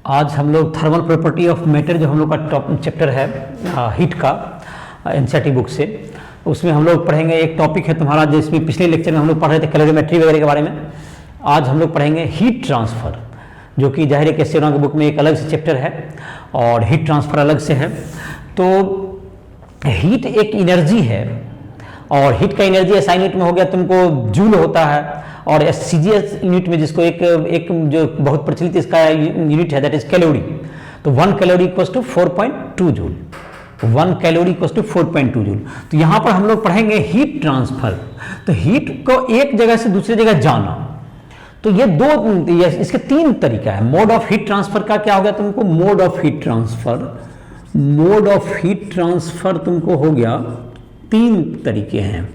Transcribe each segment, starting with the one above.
आज हम लोग थर्मल प्रॉपर्टी ऑफ मैटर जो हम लोग का टॉप चैप्टर है हीट का एनसीईआरटी बुक से, उसमें हम लोग पढ़ेंगे। एक टॉपिक है तुम्हारा जिसमें पिछले लेक्चर में हम लोग पढ़ रहे थे कैलोरीमेट्री वगैरह के बारे में। आज हम लोग पढ़ेंगे हीट ट्रांसफ़र, जो कि जाहिर है कि सेना की बुक में एक अलग से चैप्टर है और हीट ट्रांसफ़र अलग से है। तो हीट एक एनर्जी है और हीट का एनर्जी एसआई यूनिट में हो गया तुमको जूल होता है, और सीजीएस यूनिट में जिसको एक जो बहुत प्रचलित इसका यूनिट है दैट इज कैलोरी। तो 1 calorie equals to 4.2 joule, 1 calorie equals to 4.2 joule. तो यहाँ पर हम लोग पढ़ेंगे हीट ट्रांसफर। तो हीट को एक जगह से दूसरी जगह जाना, तो ये इसके 3 तरीका है। मोड ऑफ हीट ट्रांसफर का क्या हो गया तुमको, mode of heat transfer, mode of heat transfer तुमको हो गया 3 तरीके हैं।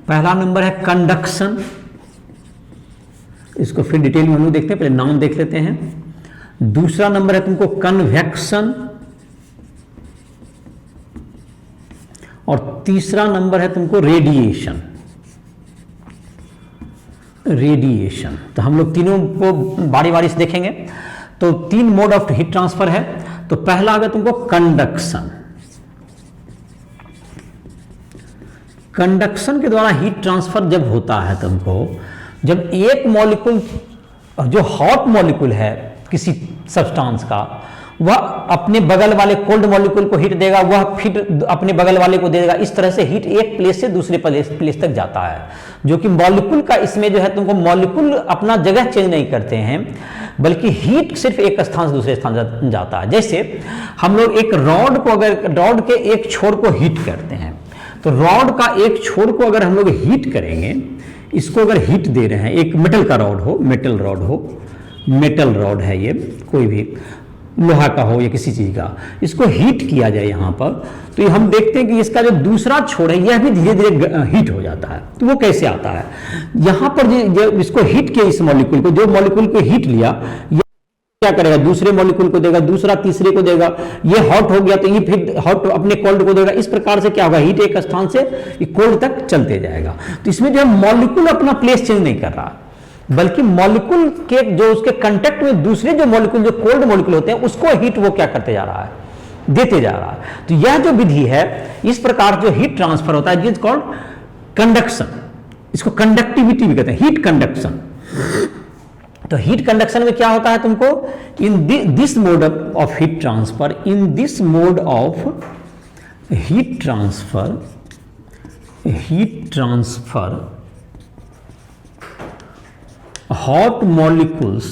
पहला नंबर है कंडक्शन, इसको फिर डिटेल में हम लोग देखते हैं, पहले नाम देख लेते हैं। दूसरा नंबर है तुमको कन्वेक्शन, और तीसरा नंबर है तुमको रेडिएशन। रेडिएशन तो हम लोग तीनों को बारी बारी से देखेंगे। तो 3 मोड ऑफ हीट ट्रांसफर है। तो पहला आ गया तुमको कंडक्शन। कंडक्शन के द्वारा हीट ट्रांसफर जब होता है तुमको, जब एक मॉलिक्यूल जो हॉट मॉलिक्यूल है किसी सब्सटेंस का, वह अपने बगल वाले कोल्ड मॉलिक्यूल को हीट देगा, वह फिर अपने बगल वाले को देगा। इस तरह से हीट एक प्लेस से दूसरे प्लेस तक जाता है, जो कि मॉलिक्यूल का इसमें जो है तुमको मॉलिक्यूल अपना जगह चेंज नहीं करते हैं, बल्कि हीट सिर्फ एक स्थान से दूसरे स्थान जाता है। जैसे हम लोग एक रॉड को, अगर रॉड के एक छोर को हीट करते हैं, तो रॉड का एक छोर को अगर हम लोग हीट करेंगे, इसको अगर हीट दे रहे हैं, एक मेटल का रॉड हो, मेटल रॉड हो, मेटल रॉड है ये, कोई भी लोहा का हो या किसी चीज का, इसको हीट किया जाए यहाँ पर, तो ये हम देखते हैं कि इसका जो दूसरा छोर है यह भी धीरे धीरे हीट हो जाता है। तो वो कैसे आता है, यहाँ पर जो इसको हीट किया, इस मॉलिक्यूल को, जो मॉलिक्यूल को हीट लिया, क्या करेगा, दूसरे मॉलिक्यूल को देगा, दूसरा तीसरे को देगा, ये हॉट हो गया तो ये फिर हॉट अपने कोल्ड को देगा। इस प्रकार से क्या होगा, हीट एक स्थान से कोल्ड तक चलते जाएगा। तो इसमें जो है मॉलिक्यूल अपना प्लेस चेंज नहीं कर रहा, बल्कि मॉलिक्यूल के जो उसके कांटेक्ट में दूसरे जो मॉलिक्यूल, जो कोल्ड मॉलिक्यूल होते हैं, उसको हीट वो क्या करते जा रहा है, देते जा रहा है। तो यह जो विधि है, इस प्रकार जो हीट ट्रांसफर होता है, इज कॉल्ड कंडक्शन। इसको कंडक्टिविटी भी कहते हैं, हीट कंडक्शन। तो हीट कंडक्शन में क्या होता है तुमको, in this mode of heat transfer, in this mode of heat transfer, hot molecules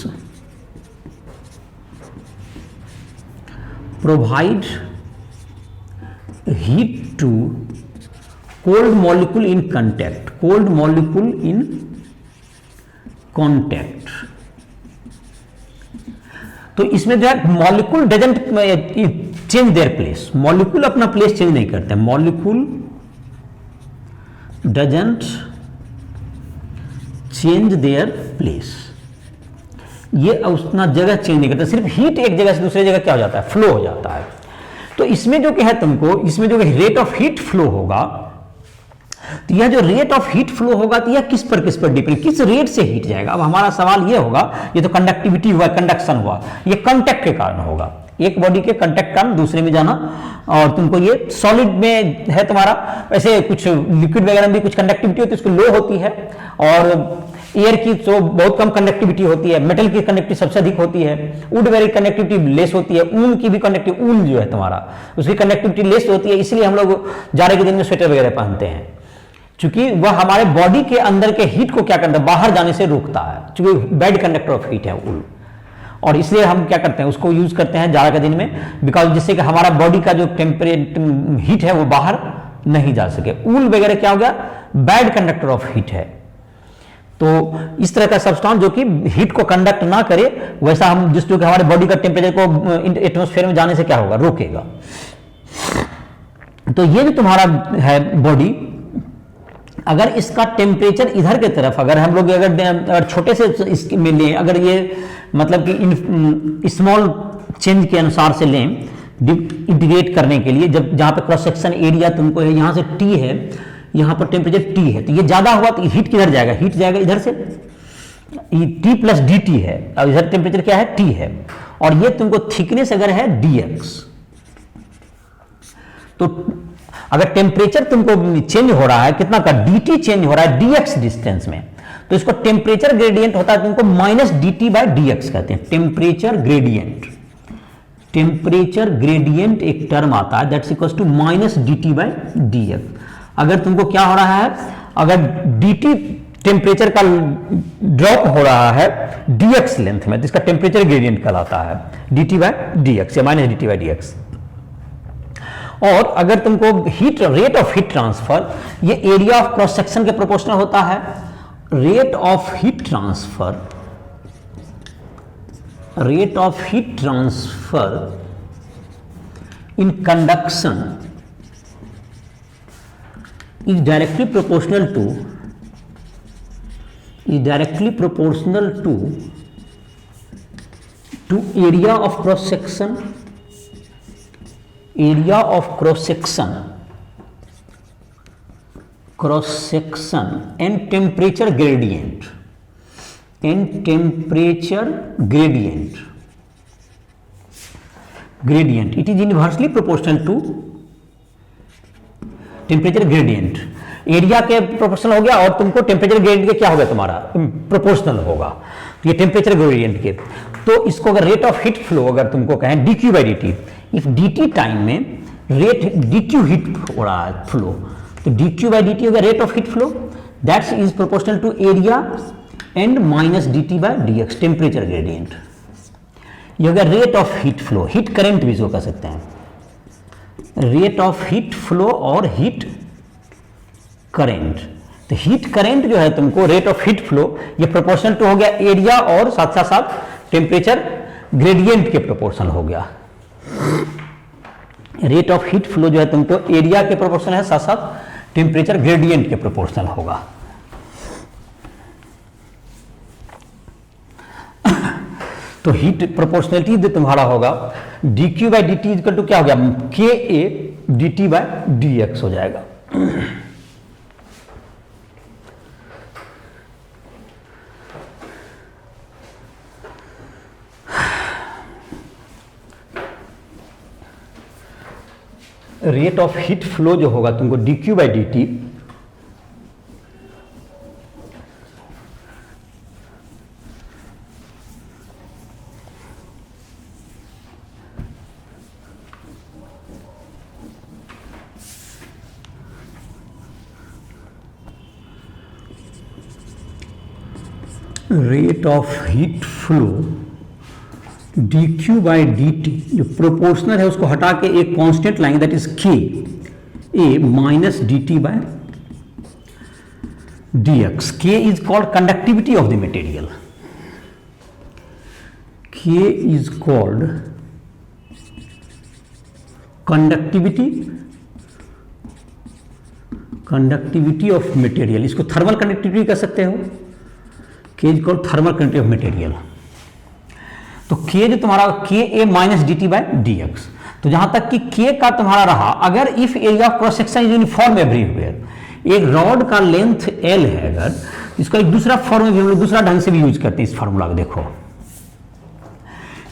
provide heat to cold molecule in contact, cold molecule in contact। तो इसमें जो है molecule doesn't change their place, molecule अपना place change नहीं करते, molecule doesn't change their place, ये अपना जगह चेंज नहीं करता, सिर्फ हीट एक जगह से दूसरी जगह क्या हो जाता है, फ्लो हो जाता है। तो इसमें जो क्या है तुमको, इसमें जो रेट ऑफ हीट फ्लो होगा, तो यह जो रेट ऑफ हीट फ्लो होगा, तो यह किस पर डिपेंड, किस रेट से हीट जाएगा। अब हमारा सवाल यह होगा, ये तो कंडक्टिविटी हुआ, कंडक्शन हुआ, ये कांटेक्ट के कारण होगा, एक बॉडी के कांटेक्ट कारण दूसरे में जाना। और तुमको ये सॉलिड में है तुम्हारा, वैसे कुछ लिक्विड वगैरह में भी कुछ कंडक्टिविटी होती है, उसको लो होती है, और एयर की तो बहुत कम कंडक्टिविटी होती है, मेटल की कंडक्टिविटी सबसे अधिक होती है, वुड वगैरह की कंडक्टिविटी लेस होती है, ऊन की भी कंडक्टिविटी, ऊन जो है तुम्हारा उसकी कंडक्टिविटी लेस होती है। इसलिए हम लोग जाड़े के दिन में स्वेटर वगैरह पहनते हैं, क्योंकि वह हमारे बॉडी के अंदर के हीट को क्या करता है, बाहर जाने से रोकता है, क्योंकि बैड कंडक्टर ऑफ हीट है ऊन। और इसलिए हम क्या करते हैं, उसको यूज करते हैं जाड़ा के दिन में, बिकॉज जिससे कि हमारा बॉडी का जो हीट है वो बाहर नहीं जा सके। ऊल वगैरह क्या हो गया, बैड कंडक्टर ऑफ हीट है। तो इस तरह का सब्सटेंस जो कि हीट को कंडक्ट ना करे, वैसा हम जिस जो कि हमारे बॉडी का टेम्परेचर को एटमॉस्फेयर में जाने से क्या होगा, रोकेगा। तो ये जो तुम्हारा है बॉडी, अगर इसका टेम्परेचर इधर के तरफ, अगर हम लोग अगर छोटे से इसमें लें, अगर ये मतलब कि स्मॉल चेंज के अनुसार से लें इंटीग्रेट करने के लिए, जब जहाँ पे क्रॉस सेक्शन एरिया तुमको है, यहाँ से टी है, यहाँ पर टेम्परेचर टी है, तो ये ज्यादा हुआ तो हीट किधर जाएगा, हीट जाएगा इधर से, टी प्लस डी टी है, अब इधर टेम्परेचर क्या है, टी है, और ये तुमको थिकनेस अगर है dx, तो अगर टेम्परेचर तुमको चेंज हो रहा है कितना का, dt चेंज हो रहा है dx डिस्टेंस में, तो इसको टेम्परेचर ग्रेडियंट होता है तुमको माइनस dt बाय dx कहते हैं। टेम्परेचर ग्रेडियंट, टेम्परेचर ग्रेडियंट एक टर्म आता है that's equal to minus dt by dx। अगर तुमको क्या हो रहा है, अगर dt टेम्परेचर का ड्रॉप हो रहा है dx लेंथ में, तो इसका टेम्परेचर ग्रेडियंट कहलाता है dt बाय dx या माइनस dt बाय dx। और अगर तुमको heat, rate of heat transfer, ये एरिया ऑफ क्रॉस सेक्शन के प्रोपोर्शनल होता है। Rate of heat transfer, rate of heat transfer in conduction is directly proportional to area of cross section, area of cross section and temperature gradient, it is inversely proportional to temperature gradient. Area के proportional हो गया और तुमको temperature gradient के क्या होगा, तुम्हारा proportional होगा, तो ये टेम्परेचर ग्रेडियंट के। तो इसको अगर रेट ऑफ हीट फ्लो अगर तुमको कहें dq by dt, if dt time में रेट dq हीट हो रहा है फ्लो, तो dq बाई dt होगा rate of heat flow, that's is proportional to area and minus dt by dx, temperature gradient. ये होगा rate of heat flow, heat current भी इसको कह सकते हैं, रेट ऑफ हीट फ्लो और हीट करेंट। तो हीट करेंट जो है तुमको रेट ऑफ हीट फ्लो, ये प्रोपोर्शनल टू हो गया एरिया और साथ साथ टेम्परेचर ग्रेडियंट के प्रोपोर्शनल हो गया। रेट ऑफ हीट फ्लो जो है तुमको एरिया के प्रोपोर्शनल है, साथ साथ टेम्परेचर ग्रेडियंट के प्रोपोर्शनल होगा। तो हीट प्रोपोर्शनलिटी जो तुम्हारा होगा dq by dt equal to क्या हो गया, ka dt बाई dx हो जाएगा। रेट ऑफ हीट फ्लो जो होगा तुमको dq by dt, rate of heat flow dq by dt जो प्रोपोर्शनल है उसको हटा के एक कांस्टेंट लाएंगे that is k a minus dt by dx। k is called conductivity of the material, k is called conductivity of material, इसको thermal conductivity कह सकते हो, k is called thermal conductivity of material. तो k जो तुम्हारा k a minus dt by dx, तो जहां तक कि k का तुम्हारा रहा, अगर if area of cross section is uniform everywhere, एक रॉड का लेंथ l है, अगर इसका एक दूसरा फॉर्म भी हम लोग दूसरा ढंग से भी यूज करते हैं इस फॉर्मूला को। देखो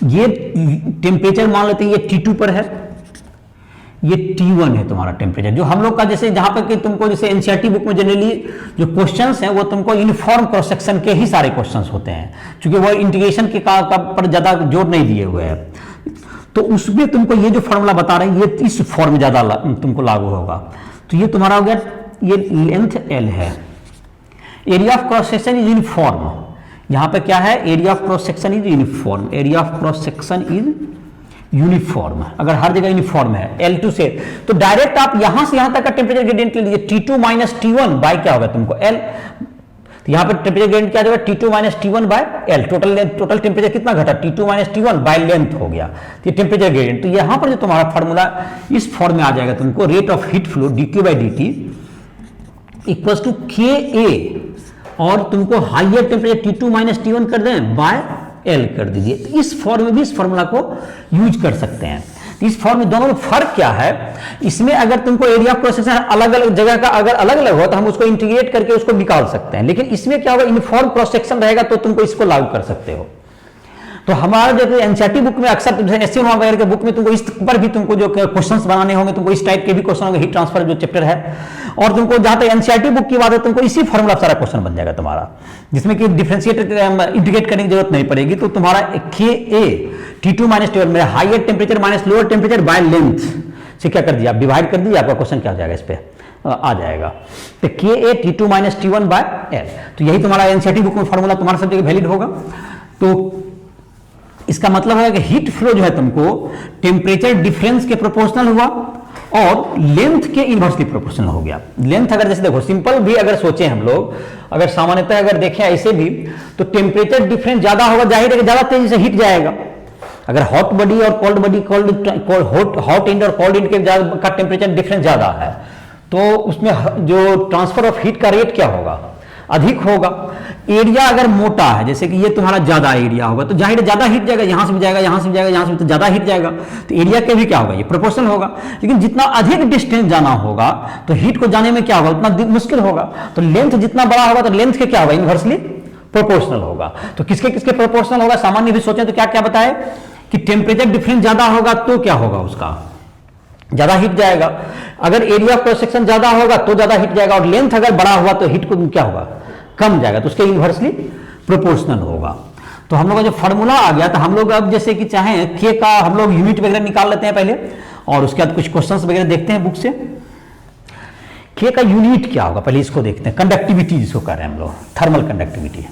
ये टेम्परेचर मान लेते हैं ये T2 पर है, ये T1 है तुम्हारा टेम्परेचर, जो हम लोग का जैसे जहां पर कि तुमको जैसे एनसीईआरटी बुक में जनरली जो क्वेश्चंस हैं वो तुमको यूनिफॉर्म क्रॉस सेक्शन के ही सारे क्वेश्चंस होते हैं, क्योंकि वो इंटीग्रेशन के पर ज्यादा जोर नहीं दिए हुए हैं। तो उसमें तुमको ये जो फॉर्मूला बता रहे हैं ये इस फॉर्म में ज्यादा तुमको लागू होगा। तो ये तुम्हारा हो गया, ये लेंथ L है, area of cross section is uniform, यहां पे क्या है, area of cross section is uniform, area of cross section is uniform. अगर हर जगह यूनिफॉर्म है L2 से, तो डायरेक्ट आप यहां से यहां तक का टेम्परेचर ग्रेडियंट ले लीजिए, T2 माइनस T1 बाय क्या होगा तुमको L, तो यहां पर टेम्परेचर ग्रेडियंट क्या होगा, T2 minus T1 by L, total temperature कितना घटा, T2 minus T1 by length हो गया, तो ये टेम्परेचर ग्रेडियंट। तो यहां पर जो तुम्हारा फॉर्मूला इस फॉर्म में आ जाएगा तुमको, rate of heat flow dq by dt equals to ka, और तुमको higher temperature T2 minus T1 कर दें बाय L कर दीजिए। तो इस फॉर्म में भी इस फॉर्मूला को यूज कर सकते हैं। तो इस फॉर्म में दोनों में फर्क क्या है, इसमें अगर तुमको एरिया ऑफ क्रॉस सेक्शन अलग अलग जगह का अगर अलग अलग हो तो हम उसको इंटीग्रेट करके उसको निकाल सकते हैं, लेकिन इसमें क्या होगा, यूनिफॉर्म क्रॉस सेक्शन रहेगा तो तुमको इसको लागू कर सकते हो। तो हमारा जो एनसीईआरटी बुक में अक्सर एससी वगैरह के बुक में तुमको इस पर भी तुमको जो क्वेश्चंस बनाने होंगे, तुमको इस टाइप के भी क्वेश्चन होंगे, हीट ट्रांसफर जो चैप्टर है, और तुमको जहां तक एनसीईआरटी बुक की बात है तुमको इसी फॉर्मूला सारा क्वेश्चन बन जाएगा तुम्हारा, जिसमें कि डिफरेंशिएट इंटीग्रेट करने की जरूरत नहीं पड़ेगी। तो तुम्हारा के ए T2 - T1 में higher temperature minus lower temperature by length से क्या कर दिया, डिवाइड कर दिया, आपका क्वेश्चन क्या हो जाएगा, इस पे आ जाएगा। तो के a T2 - T1 by L, तो यही तुम्हारा एनसीईआरटी बुक में फॉर्मूला तुम्हारा सब जगह वैलिड होगा। तो इसका मतलब है कि हीट फ्लो जो है तुमको टेम्परेचर डिफरेंस के प्रोपोर्शनल हुआ और लेंथ के इनवर्सली प्रोपोर्शनल हो गया। लेंथ अगर जैसे देखो सिंपल भी अगर सोचें हम लोग, अगर सामान्यतः अगर देखें ऐसे भी, तो टेम्परेचर डिफरेंस ज्यादा होगा, जाहिर है कि ज्यादा तेजी से हीट जाएगा। अगर हॉट बॉडी और कोल्ड बॉडी, हॉट एंड और कोल्ड एंड के का टेम्परेचर डिफरेंस ज्यादा है, तो उसमें जो ट्रांसफर ऑफ हीट का रेट क्या होगा, अधिक होगा। एरिया अगर मोटा है, जैसे कि ये तुम्हारा ज्यादा एरिया होगा, तो जाहिर ज्यादा हीट जाएगा, यहां से भी जाएगा, यहां से भी जाएगा, यहां से भी, तो ज्यादा हीट जाएगा। तो एरिया के भी क्या होगा, ये प्रोपोर्शनल होगा। लेकिन जितना अधिक डिस्टेंस जाना होगा तो हीट को जाने में क्या होगा, उतना मुश्किल होगा। तो लेंथ जितना बड़ा होगा तो लेंथ के क्या होगा, इनवर्सली प्रोपोर्शनल होगा। तो किसके किसके प्रोपोर्शनल होगा, सामान्य भी सोचें तो क्या क्या बताए कि टेम्परेचर डिफरेंस ज्यादा होगा तो क्या होगा, उसका ज्यादा हीट जाएगा। अगर एरिया ऑफ क्रॉस सेक्शन ज्यादा होगा तो ज्यादा हीट जाएगा, और लेंथ अगर बड़ा हुआ तो हीट को क्या होगा, कम जाएगा, तो उसके इनवर्सली प्रोपोर्शनल होगा। तो हम लोग का जो फॉर्मूला आ गया, तो हम लोग अब जैसे कि चाहें के का हम लोग यूनिट वगैरह निकाल लेते हैं पहले, और उसके बाद कुछ क्वेश्चंस वगैरह देखते हैं बुक से। के का यूनिट क्या होगा, पहले इसको देखते हैं। कंडक्टिविटी जिसको कह रहे हैं हम लोग, थर्मल कंडक्टिविटी।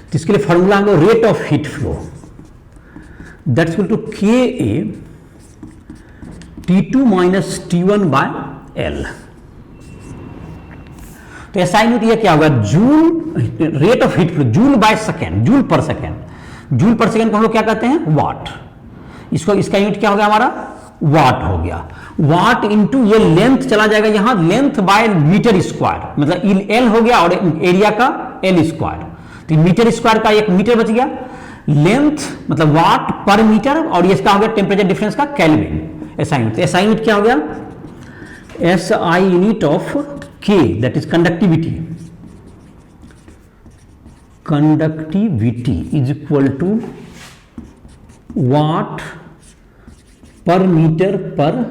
तो इसके लिए फॉर्मूला हम लोग rate of heat flow that's equal to के a T2 - T1 by L. तो ऐसा यूनिट ये क्या होगा, joule, rate of heat flow, joule by second, joule पर सेकेंड। जूल पर सेकेंड को हम लोग क्या कहते हैं, वाट। इसको इसका यूनिट क्या हो गया हमारा, वाट हो गया। वाट इंटू ये लेंथ चला जाएगा यहां, लेंथ बाय मीटर स्क्वायर, मतलब एल हो गया, और एरिया का एल स्क्वायर। तो मीटर स्क्वायर का एक मीटर बच गया, लेंथ मतलब वाट पर मीटर, और ये इसका हो गया टेम्परेचर डिफरेंस का kelvin. SI unit, SI unit क्या हो गया, SI unit of K that is conductivity. Conductivity is equal to watt per metre पर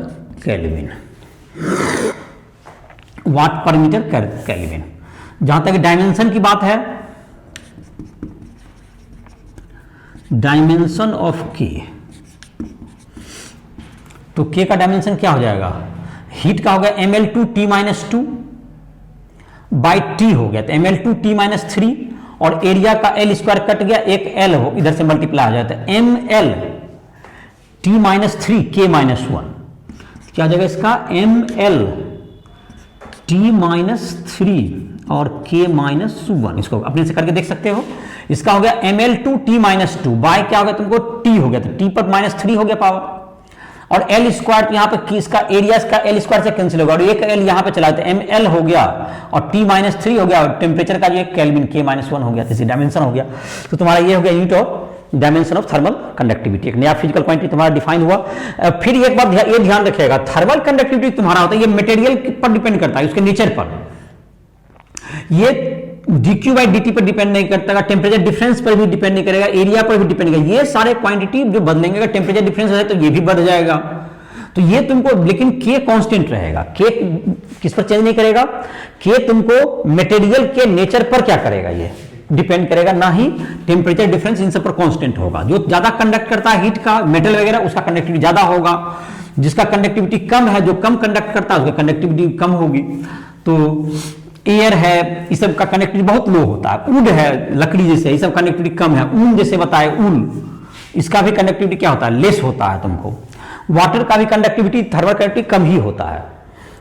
केल्विन, वाट पर मीटर केल्विन। जहां तक डायमेंशन की बात है, डायमेंशन ऑफ K, तो K का डायमेंशन क्या हो जाएगा, हीट का हो गया mL2T-2 बाई T हो गया, तो mL2T-3, और एरिया का L स्क्वायर कट गया, एक L हो इधर से मल्टीप्लाई हो जाता है, mL T-3 K-1, क्या हो जाएगा इसका, mL T-3 और K-1, इसको अपने से करके देख सकते हो। इसका हो गया mL2T-2 बाय क्या हो गया तुमको, T हो गया, तो T पर -3 हो गया पावर, और एल स्क्वायर यहाँ पे इसका एरिया इसका एल स्क्वायर से कैंसिल होगा, और एक एल यहाँ पे चला, तो ml हो गया और T-3 हो गया, और टेम्परेचर का जो एक केल्विन K-1 हो गया, जैसे डायमेंशन हो गया। तो तुम्हारा ये हो गया unit of dimension of thermal conductivity, एक नया फिजिकल क्वांटिटी तुम्हारा डिफाइन हुआ। फिर एक बात ये ध्यान रखिएगा, थर्मल कंडक्टिविटी तुम्हारा होता है ये मटेरियल पर डिपेंड करता है, उसके नेचर पर, ये dq बाई dt पर डिपेंड नहीं करता, टेम्परेचर डिफरेंस पर भी डिपेंड नहीं करेगा, एरिया पर भी डिपेंड करेगा। ये सारे क्वांटिटी जो बदलेंगे, अगर टेम्परेचर डिफरेंस है तो ये भी बढ़ जाएगा, तो ये तुमको, लेकिन k कांस्टेंट रहेगा। k किस पर चेंज नहीं करेगा, k तुमको मटेरियल के नेचर पर क्या करेगा, ये डिपेंड करेगा, ना ही टेम्परेचर डिफरेंस, इन सब पर कांस्टेंट होगा। जो ज्यादा कंडक्ट करता है हीट का, मेटल वगैरह, उसका कंडक्टिविटी ज्यादा होगा, जिसका कंडक्टिविटी कम है, जो कम कंडक्ट करता है उसका कंडक्टिविटी कम होगी। तो एयर है, इस सब का कनेक्टिविटी बहुत लो होता है, वुड है लकड़ी जैसे, इस सब कनेक्टिविटी कम है, ऊन जैसे बताए ऊन, इसका भी कनेक्टिविटी क्या होता है, लेस होता है तुमको। वाटर का भी कंडक्टिविटी, थर्मल कंडक्टिविटी कम ही होता है,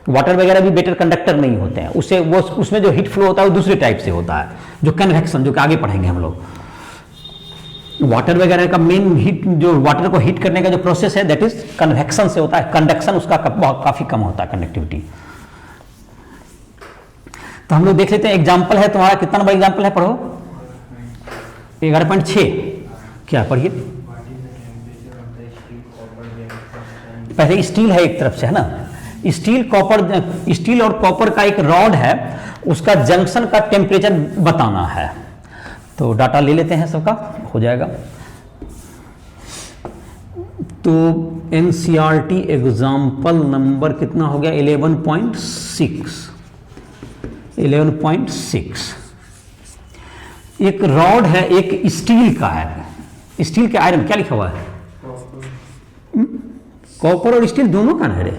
वाटर वगैरह भी बेटर कंडक्टर नहीं होते हैं, उससे वो उसमें जो हीट फ्लो होता है वो दूसरे टाइप से होता है, जो कन्वेक्शन, जो कि आगे पढ़ेंगे हम लोग। वाटर वगैरह का मेन हीट, जो वाटर को हीट करने का जो प्रोसेस है दैट इज कन्वेक्शन से होता है, कंडक्शन उसका काफी कम होता है कंडक्टिविटी। तो हम लोग देख लेते हैं, एग्जाम्पल है तुम्हारा, कितना नंबर एग्जाम्पल है, पढ़ो 11.6, क्या पढ़िए, पहले स्टील है एक तरफ से, है ना, स्टील और कॉपर का एक रॉड है, उसका जंक्शन का टेम्परेचर बताना है। तो डाटा ले लेते हैं सबका, हो जाएगा। तो एनसीईआरटी एग्जाम्पल नंबर कितना हो गया, 11.6। एक रॉड है, एक स्टील का है, स्टील के आयरन क्या लिखा हुआ है, कॉपर और स्टील दोनों का है रे,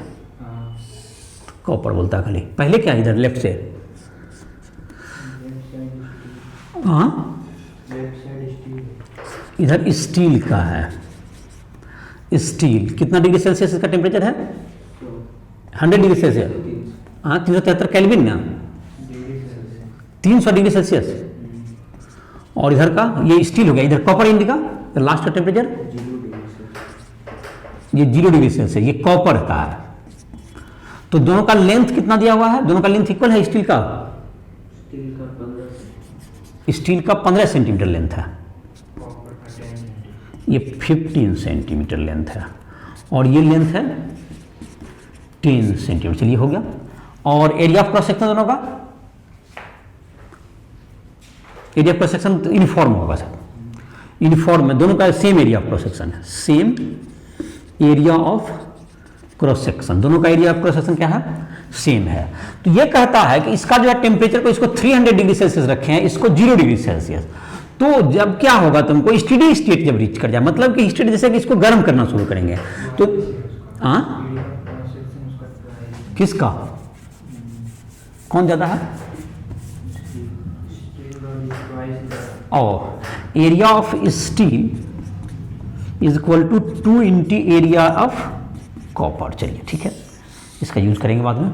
कॉपर बोलता है खाली। पहले क्या इधर लेफ्ट से, हाँ इधर स्टील का है, स्टील कितना डिग्री सेल्सियस इसका टेम्परेचर है, 100 डिग्री सेल्सियस, हाँ 373 केल्विन ना, 300 डिग्री सेल्सियस। और इधर का ये स्टील हो गया, इधर कॉपर इंडिका लास्ट का टेम्परेचर ये 0 डिग्री सेल्सियस, ये कॉपर का है। तो दोनों का लेंथ कितना दिया हुआ है, दोनों का लेंथ इक्वल है, स्टील का 15 सेंटीमीटर लेंथ है, ये 15 सेंटीमीटर लेंथ है, और ये लेंथ है 10 सेंटीमीटर। चलिए हो गया। और एरिया ऑफ क्रॉस सेक्शन दोनों का, area of cross section uniform होगा सर, यूनिफॉर्म में दोनों का same area of cross section है, same area of cross section, दोनों का एरिया ऑफ क्रॉस सेक्शन क्या है, सेम है। तो ये कहता है कि इसका जो है टेम्परेचर को इसको 300 डिग्री सेल्सियस रखे हैं, इसको 0 डिग्री सेल्सियस। तो जब क्या होगा तुमको स्टेडी स्टेट जब रीच कर जाए, मतलब कि स्टेट जैसे कि इसको गर्म करना शुरू करेंगे, तो किसका कौन ज्यादा है, और area of steel is equal to 2 into area of copper. चलिए ठीक है, इसका यूज करेंगे बाद में।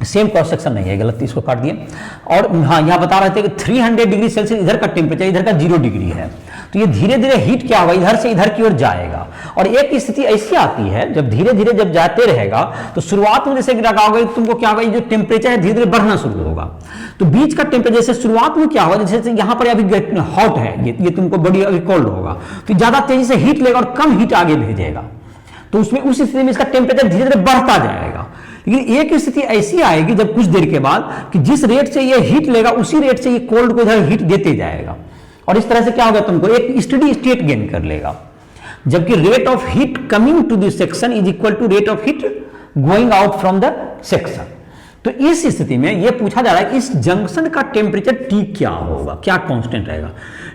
सेम क्रॉस सेक्शन नहीं है, गलती इसको काट दिए। और हाँ यहाँ बता रहे थे कि 300 डिग्री सेल्सियस इधर का टेम्परेचर, इधर का 0 डिग्री है, तो ये धीरे धीरे हीट क्या होगा, इधर से इधर की ओर जाएगा। और एक स्थिति ऐसी आती है जब धीरे धीरे जब जाते रहेगा, तो शुरुआत में जैसे लगाओगे तुमको क्या होगा, ये जो टेम्परेचर है धीरे धीरे बढ़ना शुरू होगा। तो बीच का टेम्परेचर जैसे शुरुआत में क्या होगा, जैसे यहाँ पर अभी हॉट है, ये तुमको बड़ी अभी कोल्ड होगा, तो ज्यादा तेजी से हीट लेगा और कम हीट आगे भेजेगा, तो उसमें उस स्थिति में इसका टेम्परेचर धीरे धीरे बढ़ता जाएगा। लेकिन एक स्थिति ऐसी आएगी जब कुछ देर के बाद कि जिस रेट से ये हीट लेगा उसी रेट से ये कोल्ड को इधर हीट देते जाएगा, और इस तरह से क्या होगा, तुमको एक स्टेडी स्टेट गेन कर लेगा। जबकि rate of heat coming to this section is equal to rate of heat going out from the section. तो इस स्थिति में यह पूछा जा रहा है कि इस जंक्शन का टेम्परेचर T क्या होगा, क्या कांस्टेंट रहेगा।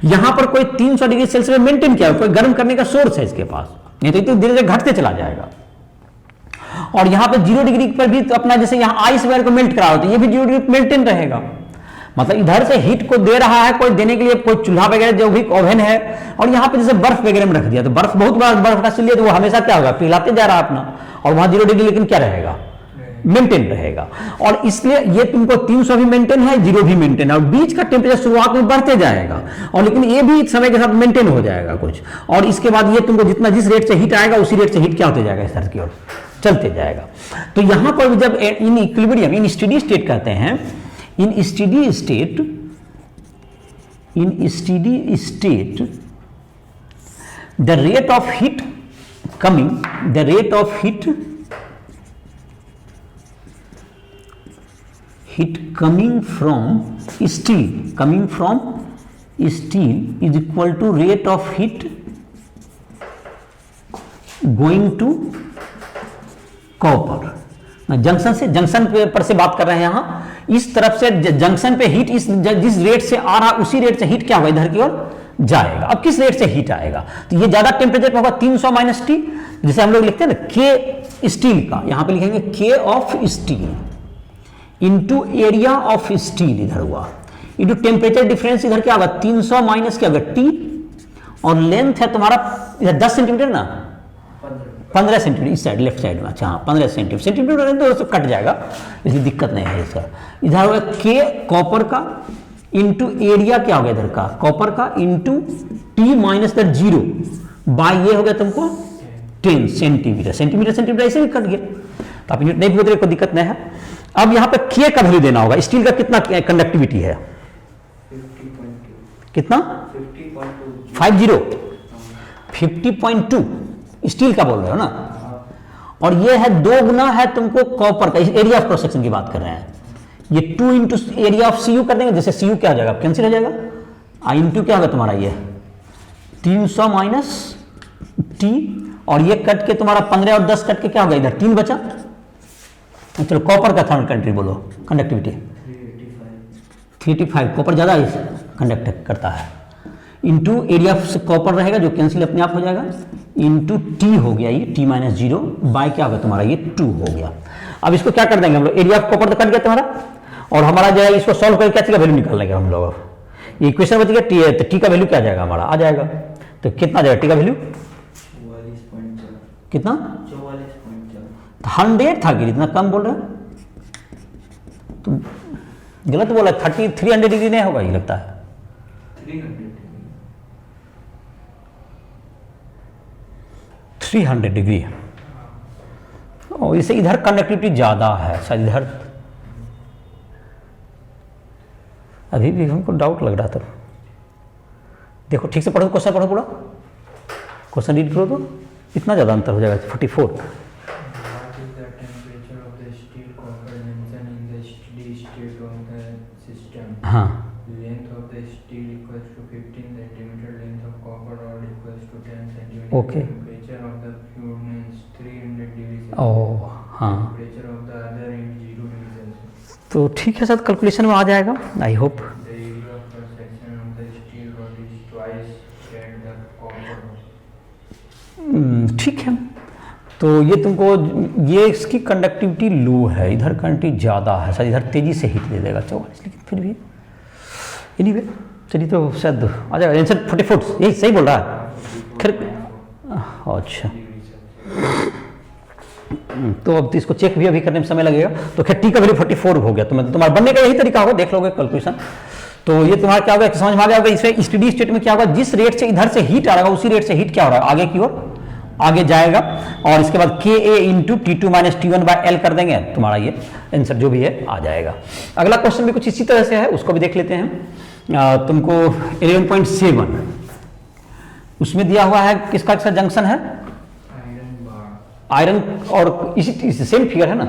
यहां पर कोई 300 डिग्री सेल्सियस में मेंटेन किया, कोई गर्म करने का सोर्स है इसके पास, नहीं तो धीरे धीरे घटते चला जाएगा। और यहां पे 0 डिग्री पर भी तो अपना जैसे यहां आइस वगैरह को मेल्ट करा होता है, ये भी 0 डिग्री मेंटेन रहेगा। मतलब इधर से हीट को दे रहा है कोई, देने के लिए कोई चूल्हा वगैरह जो भी ओवन है, और यहाँ पे जैसे बर्फ वगैरह में रख दिया, तो बर्फ बहुत बड़ा बर्फ रख लिया, तो वो हमेशा क्या होगा, पिघलाते जा रहा है अपना, और वहां 0 डिग्री लेकिन क्या रहेगा, मेंटेन रहेगा। और इसलिए ये तुमको 300 भी मेंटेन है, 0 भी मेंटेन है, और बीच का टेम्परेचर शुरुआत में बढ़ते जाएगा, और लेकिन ये भी समय के साथ मेंटेन हो जाएगा कुछ, और इसके बाद ये तुमको जितना जिस रेट से हीट आएगा उसी रेट से हीट क्या होते जाएगा, इस तरह की ओर चलते जाएगा। तो यहां पर जब in equilibrium, in steady state कहते हैं, in steady state the rate of heat coming from steel is equal to rate of heat going to copper. Junction पर से बात कर रहे हैं यहाँ, इस तरफ से जंक्शन पे हीट जिस रेट से आ रहा उसी रेट से हीट क्या होगा, इधर की ओर जाएगा। अब किस रेट से हीट आएगा, तो ये ज्यादा टेम्परेचर पे होगा 300 माइनस टी, जैसे हम लोग लिखते हैं ना के स्टील का, यहां पे लिखेंगे के of steel into area of steel, इधर हुआ इंटू टेम्परेचर डिफरेंस, इधर क्या होगा 300 माइनस क्या होगा टी, और लेंथ है तुम्हारा इधर 10 सेंटीमीटर ना, 15 सेंटीमीटर इस साइड लेफ्ट साइड में, अच्छा हाँ 15 सेंटीमीटर तो कट जाएगा, इसलिए दिक्कत नहीं है इसका। इधर होगा के कॉपर का इंटू एरिया क्या हो गया इधर का, कॉपर का इंटू टी माइनस द 0 बाय ये हो गया तुमको 10 सेंटीमीटर, सेंटीमीटर ऐसे भी कट गया, तो आप यूनिट नहीं बोल रहे, कोई दिक्कत नहीं है। अब यहां पे के का वैल्यू देना होगा, स्टील का कितना कंडक्टिविटी है, 50.2 कितना 50.2 स्टील का बोल रहे हो ना, और ये है 2 गुना है तुमको कॉपर का, इस एरिया ऑफ क्रॉस सेक्शन की बात कर रहे हैं। ये 2 into area of C U कर देंगे, जैसे सी यू क्या हो जाएगा, कैंसिल हो जाएगा, आई इंटू क्या होगा तुम्हारा ये 300 माइनस टी, और ये कट के तुम्हारा 15 और 10 कट के क्या होगा, इधर 3 बचा। चलो कॉपर का थर्मल कंडक्टिविटी बोलो, कंडक्टिविटी 385, कॉपर ज़्यादा कंडक्ट करता है, इंटू एरिया ऑफ कॉपर रहेगा जो कैंसिल अपने आप हो जाएगा, इंटू टी हो गया ये टी माइनस 0 बाय क्या होगा तुम्हारा ये 2 हो गया। अब इसको क्या कर देंगे हम लोग, एरिया ऑफ कॉपर तो कट गया तुम्हारा, और हमारा जो है इसको सॉल्व करके क्या का वैल्यू निकाल लेंगे हम लोग। ये इक्वेशन बच गया टी है, तो टी का वैल्यू क्या आ जाएगा हमारा, आ जाएगा, तो कितना आ जाएगा टी का वैल्यू, कितना 100 था कि इतना कम बोल रहे हैं, तो गलत बोला, 300 डिग्री नहीं होगा ये लगता है, 300 डिग्री। और इसे इधर कंडक्टिविटी ज्यादा है शायद, इधर अभी भी हमको डाउट लग रहा था। देखो ठीक से पढ़ो, क्वेश्चन पढ़ो पूरा, क्वेश्चन रीड करो तो इतना ज़्यादा अंतर हो जाएगा 44। हाँ ओके, ओह हाँ, तो ठीक है सर, कैलकुलेशन में आ जाएगा आई होप। ठीक है, तो ये तुमको, ये इसकी कंडक्टिविटी लो है, इधर कंडक्टिविटी ज़्यादा है शायद, इधर तेज़ी से हीट दे देगा 44, लेकिन फिर भी एनीवे चलिए, तो शायद आ जाएगा आंसर 44, यही सही बोल रहा है खैर। अच्छा तो अब तो इसको चेक भी अभी करने में समय लगेगा, तो खैर टी का वैल्यू 44 हो गया, तो तुम्हारा बनने का यही तरीका होगा, देख लोगे कैलकुलेशन। तो ये तुम्हारा क्या होगा, समझ में आ गया होगा, इसमें स्टेडी स्टेट में क्या होगा, जिस रेट से इधर से हीट आ रहा है उसी रेट से हीट क्या हो रहा है आगे की ओर आगे जाएगा, और इसके बाद K A into T two minus T one by L कर देंगे, तुम्हारा ये आंसर जो भी है आ जाएगा। अगला क्वेश्चन भी कुछ इसी तरह से है, उसको भी देख लेते हैं। तुमको 11.7 उसमें दिया हुआ है, किसका किसका जंक्शन है, आयरन और इसी सेम फिगर है ना,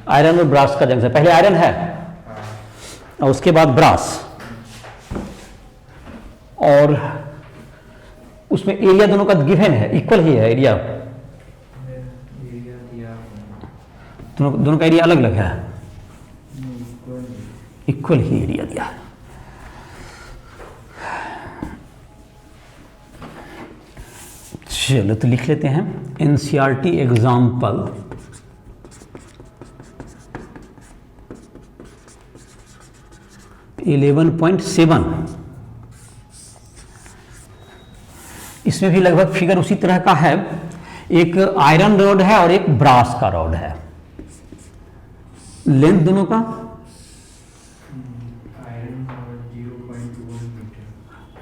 आयरन और ब्रास का जंक्शन, पहले आयरन है और उसके बाद ब्रास, और उसमें एरिया दोनों का गिवन है, इक्वल ही है एरिया, दोनों का एरिया अलग अलग है, इक्वल ही एरिया दिया है। चलो तो लिख लेते हैं, एनसीईआरटी एग्जाम्पल (11.7) इसमें भी लगभग फिगर उसी तरह का है, एक आयरन रॉड है और एक ब्रास का रॉड है, लेंथ दोनों का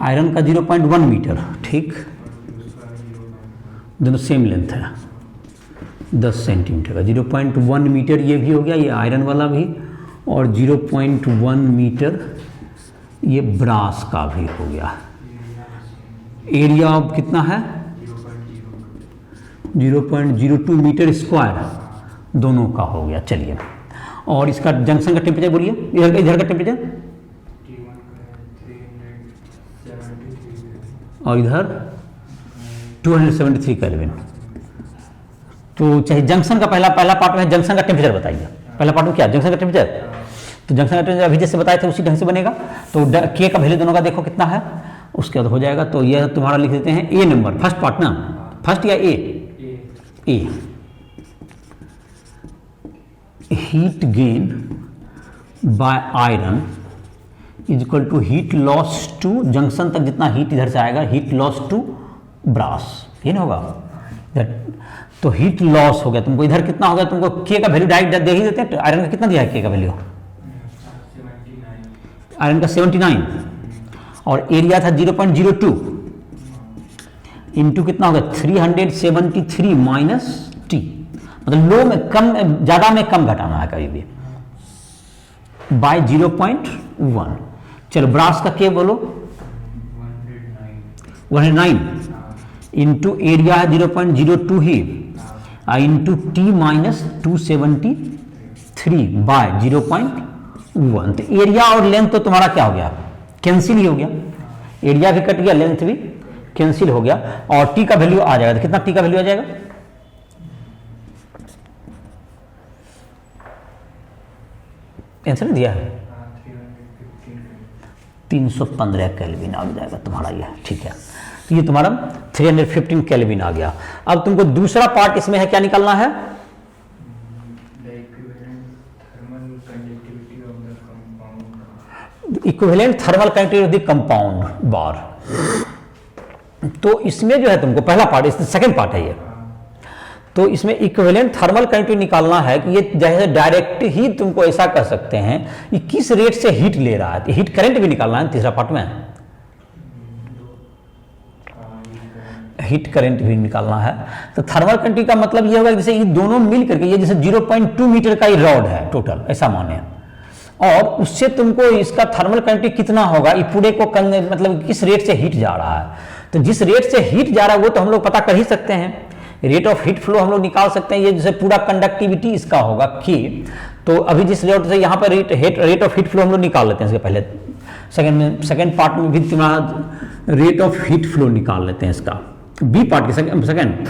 आयरन का 0.1 मीटर, ठीक, दोनों सेम लेंथ है 10 सेंटीमीटर का, 0.1 मीटर ये भी हो गया, ये आयरन वाला भी, और 0.1 मीटर ये ब्रास का भी हो गया। एरिया अब कितना है 0.02 मीटर स्क्वायर दोनों का हो गया। चलिए, और इसका जंक्शन का टेम्परेचर बोलिए, इधर का टेम्परेचर, और इधर 273 केल्विन। तो चाहे जंक्शन का पहला पार्ट में जंक्शन का टेम्परेचर बताइए, पहला पार्ट में क्या जंक्शन का टेम्परेचर, तो जंक्शन का टेम्परेचर अभी जैसे बताए थे उसी ढंग से बनेगा। तो के का वैल्यू दोनों का देखो कितना है, उसके बाद हो जाएगा। तो यह तुम्हारा लिख देते हैं ए नंबर, फर्स्ट पार्ट ना, फर्स्ट या A heat gain by iron is equal to heat loss to junction तक जितना हीट इधर से आएगा, हीट लॉस टू ब्रास, ये ना होगा। तो हीट लॉस हो गया तुमको, इधर कितना हो गया तुमको, के का वैल्यू डायरेक्ट दे ही देते हैं। तो आयरन का कितना दिया है के का वैल्यू, आयरन का 79, और एरिया था 0.02 इंटू कितना होगा 373 माइनस टी, मतलब लो में कम, ज्यादा में कम घटाना है कभी भी, बाय 0.1। चलो ब्रास का के बोलो 109 इंटू एरिया है 0.02 ही, इंटू टी माइनस 273 बाय 0.1। तो एरिया और लेंथ तो तुम्हारा क्या हो गया, कैंसिल ही हो गया, एरिया भी कट गया, लेंथ भी कैंसिल हो गया, और टी का वैल्यू आ जाएगा। तो कितना टी का वैल्यू आ जाएगा, आंसर दिया है 315 केल्विन आ जाएगा तुम्हारा ये, ठीक है। तो ये तुम्हारा 315 केल्विन आ गया। अब तुमको दूसरा पार्ट इसमें है, क्या निकालना है, equivalent thermal conductivity of the compound bar. तो इसमें जो है तुमको पहला पार्ट, इसमें सेकंड पार्ट है ये, तो इसमें इक्विवेलेंट थर्मल कंडक्टिविटी निकालना है कि ये जैसे डायरेक्ट ही तुमको ऐसा कह सकते हैं कि किस रेट से हीट ले रहा है, तो हीट करंट भी निकालना है तीसरा पार्ट में, हीट करंट भी निकालना है। तो थर्मल कंडक्टिविटी का मतलब ये होगा जैसे ये दोनों मिल करके, ये जैसे 0.2 मीटर का ही रॉड है टोटल, ऐसा माने, और उससे तुमको इसका थर्मल कंडक्टिविटी कितना होगा, ये पूरे को मतलब किस रेट से हीट जा रहा है। तो जिस रेट से हीट जा रहा है वो तो हम लोग पता कर ही सकते हैं, रेट ऑफ हीट फ्लो हम लोग निकाल सकते हैं। ये जैसे पूरा कंडक्टिविटी इसका होगा के, तो अभी जिस रेट से यहाँ पर रेट ऑफ हीट फ्लो हम लोग निकाल लेते हैं, इसके पहले सेकंड पार्ट में भी तुम्हारा रेट ऑफ हीट फ्लो निकाल लेते हैं, इसका बी पार्ट के सेकंड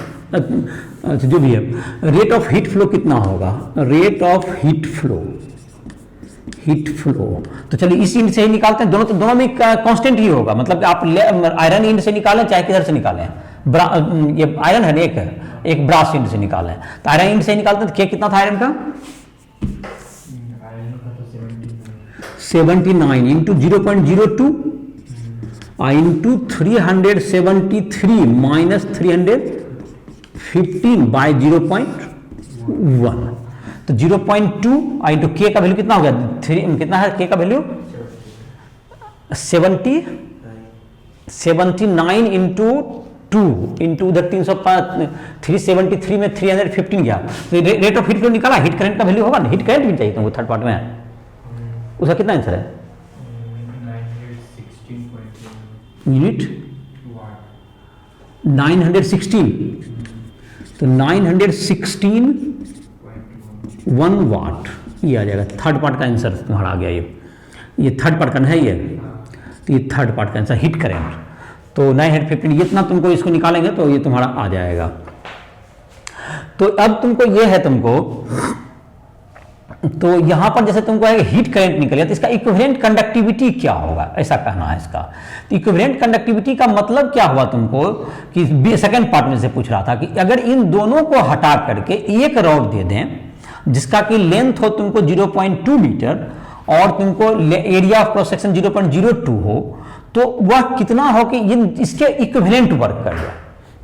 जो भी है, रेट ऑफ हीट फ्लो कितना होगा, रेट ऑफ हीट फ्लो तो चलिए इस इंड से ही निकालते हैं, दोनों में कांस्टेंट ही होगा, मतलब आप आयरन इंड से निकालें चाहे किधर से निकालें, ये आयरन है एक ब्रास इंड से निकालें, तो आयरन इंड से ही निकालते हैं। तो कितना था आयरन का, 79 इंटू 0.02 इंटू 373 माइनस 315 बाय 0.1। तो 0.2 इंटू के का वैल्यू कितना हो गया, कितना है के का वैल्यू 79 इंटू 2 इंटू उधर 373 में 315 गया, तो रेट ऑफ हीट फ्लो निकाला, हीट करंट का वैल्यू होगा ना, हीट करंट भी चाहिए तुमको थर्ड पार्ट में, उसका कितना आंसर है, यूनिट 916, तो 916 वाट ये आ जाएगा। थर्ड पार्ट का आंसर तुम्हारा आ गया, ये थर्ड पार्ट का है ये, तो ये थर्ड पार्ट का आंसर हीट करेंट। तो 915 ये इतना तुमको इसको निकालेंगे तो ये तुम्हारा आ जाएगा। तो अब तुमको ये है तो यहां पर जैसे तुमको हीट करंट निकल गया, तो इसका इक्विवेलेंट कंडक्टिविटी क्या होगा, ऐसा कहना है इसका। तो इक्विवेलेंट कंडक्टिविटी का मतलब क्या हुआ तुमको कि सेकंड पार्ट में से पूछ रहा था कि अगर इन दोनों को हटा करके एक रॉड दे दें जिसका कि लेंथ हो तुमको 0.2 मीटर और तुमको एरिया ऑफ क्रॉस सेक्शन 0.02 हो, तो वह कितना हो कि इसके इक्विवेलेंट वर्क करेगा,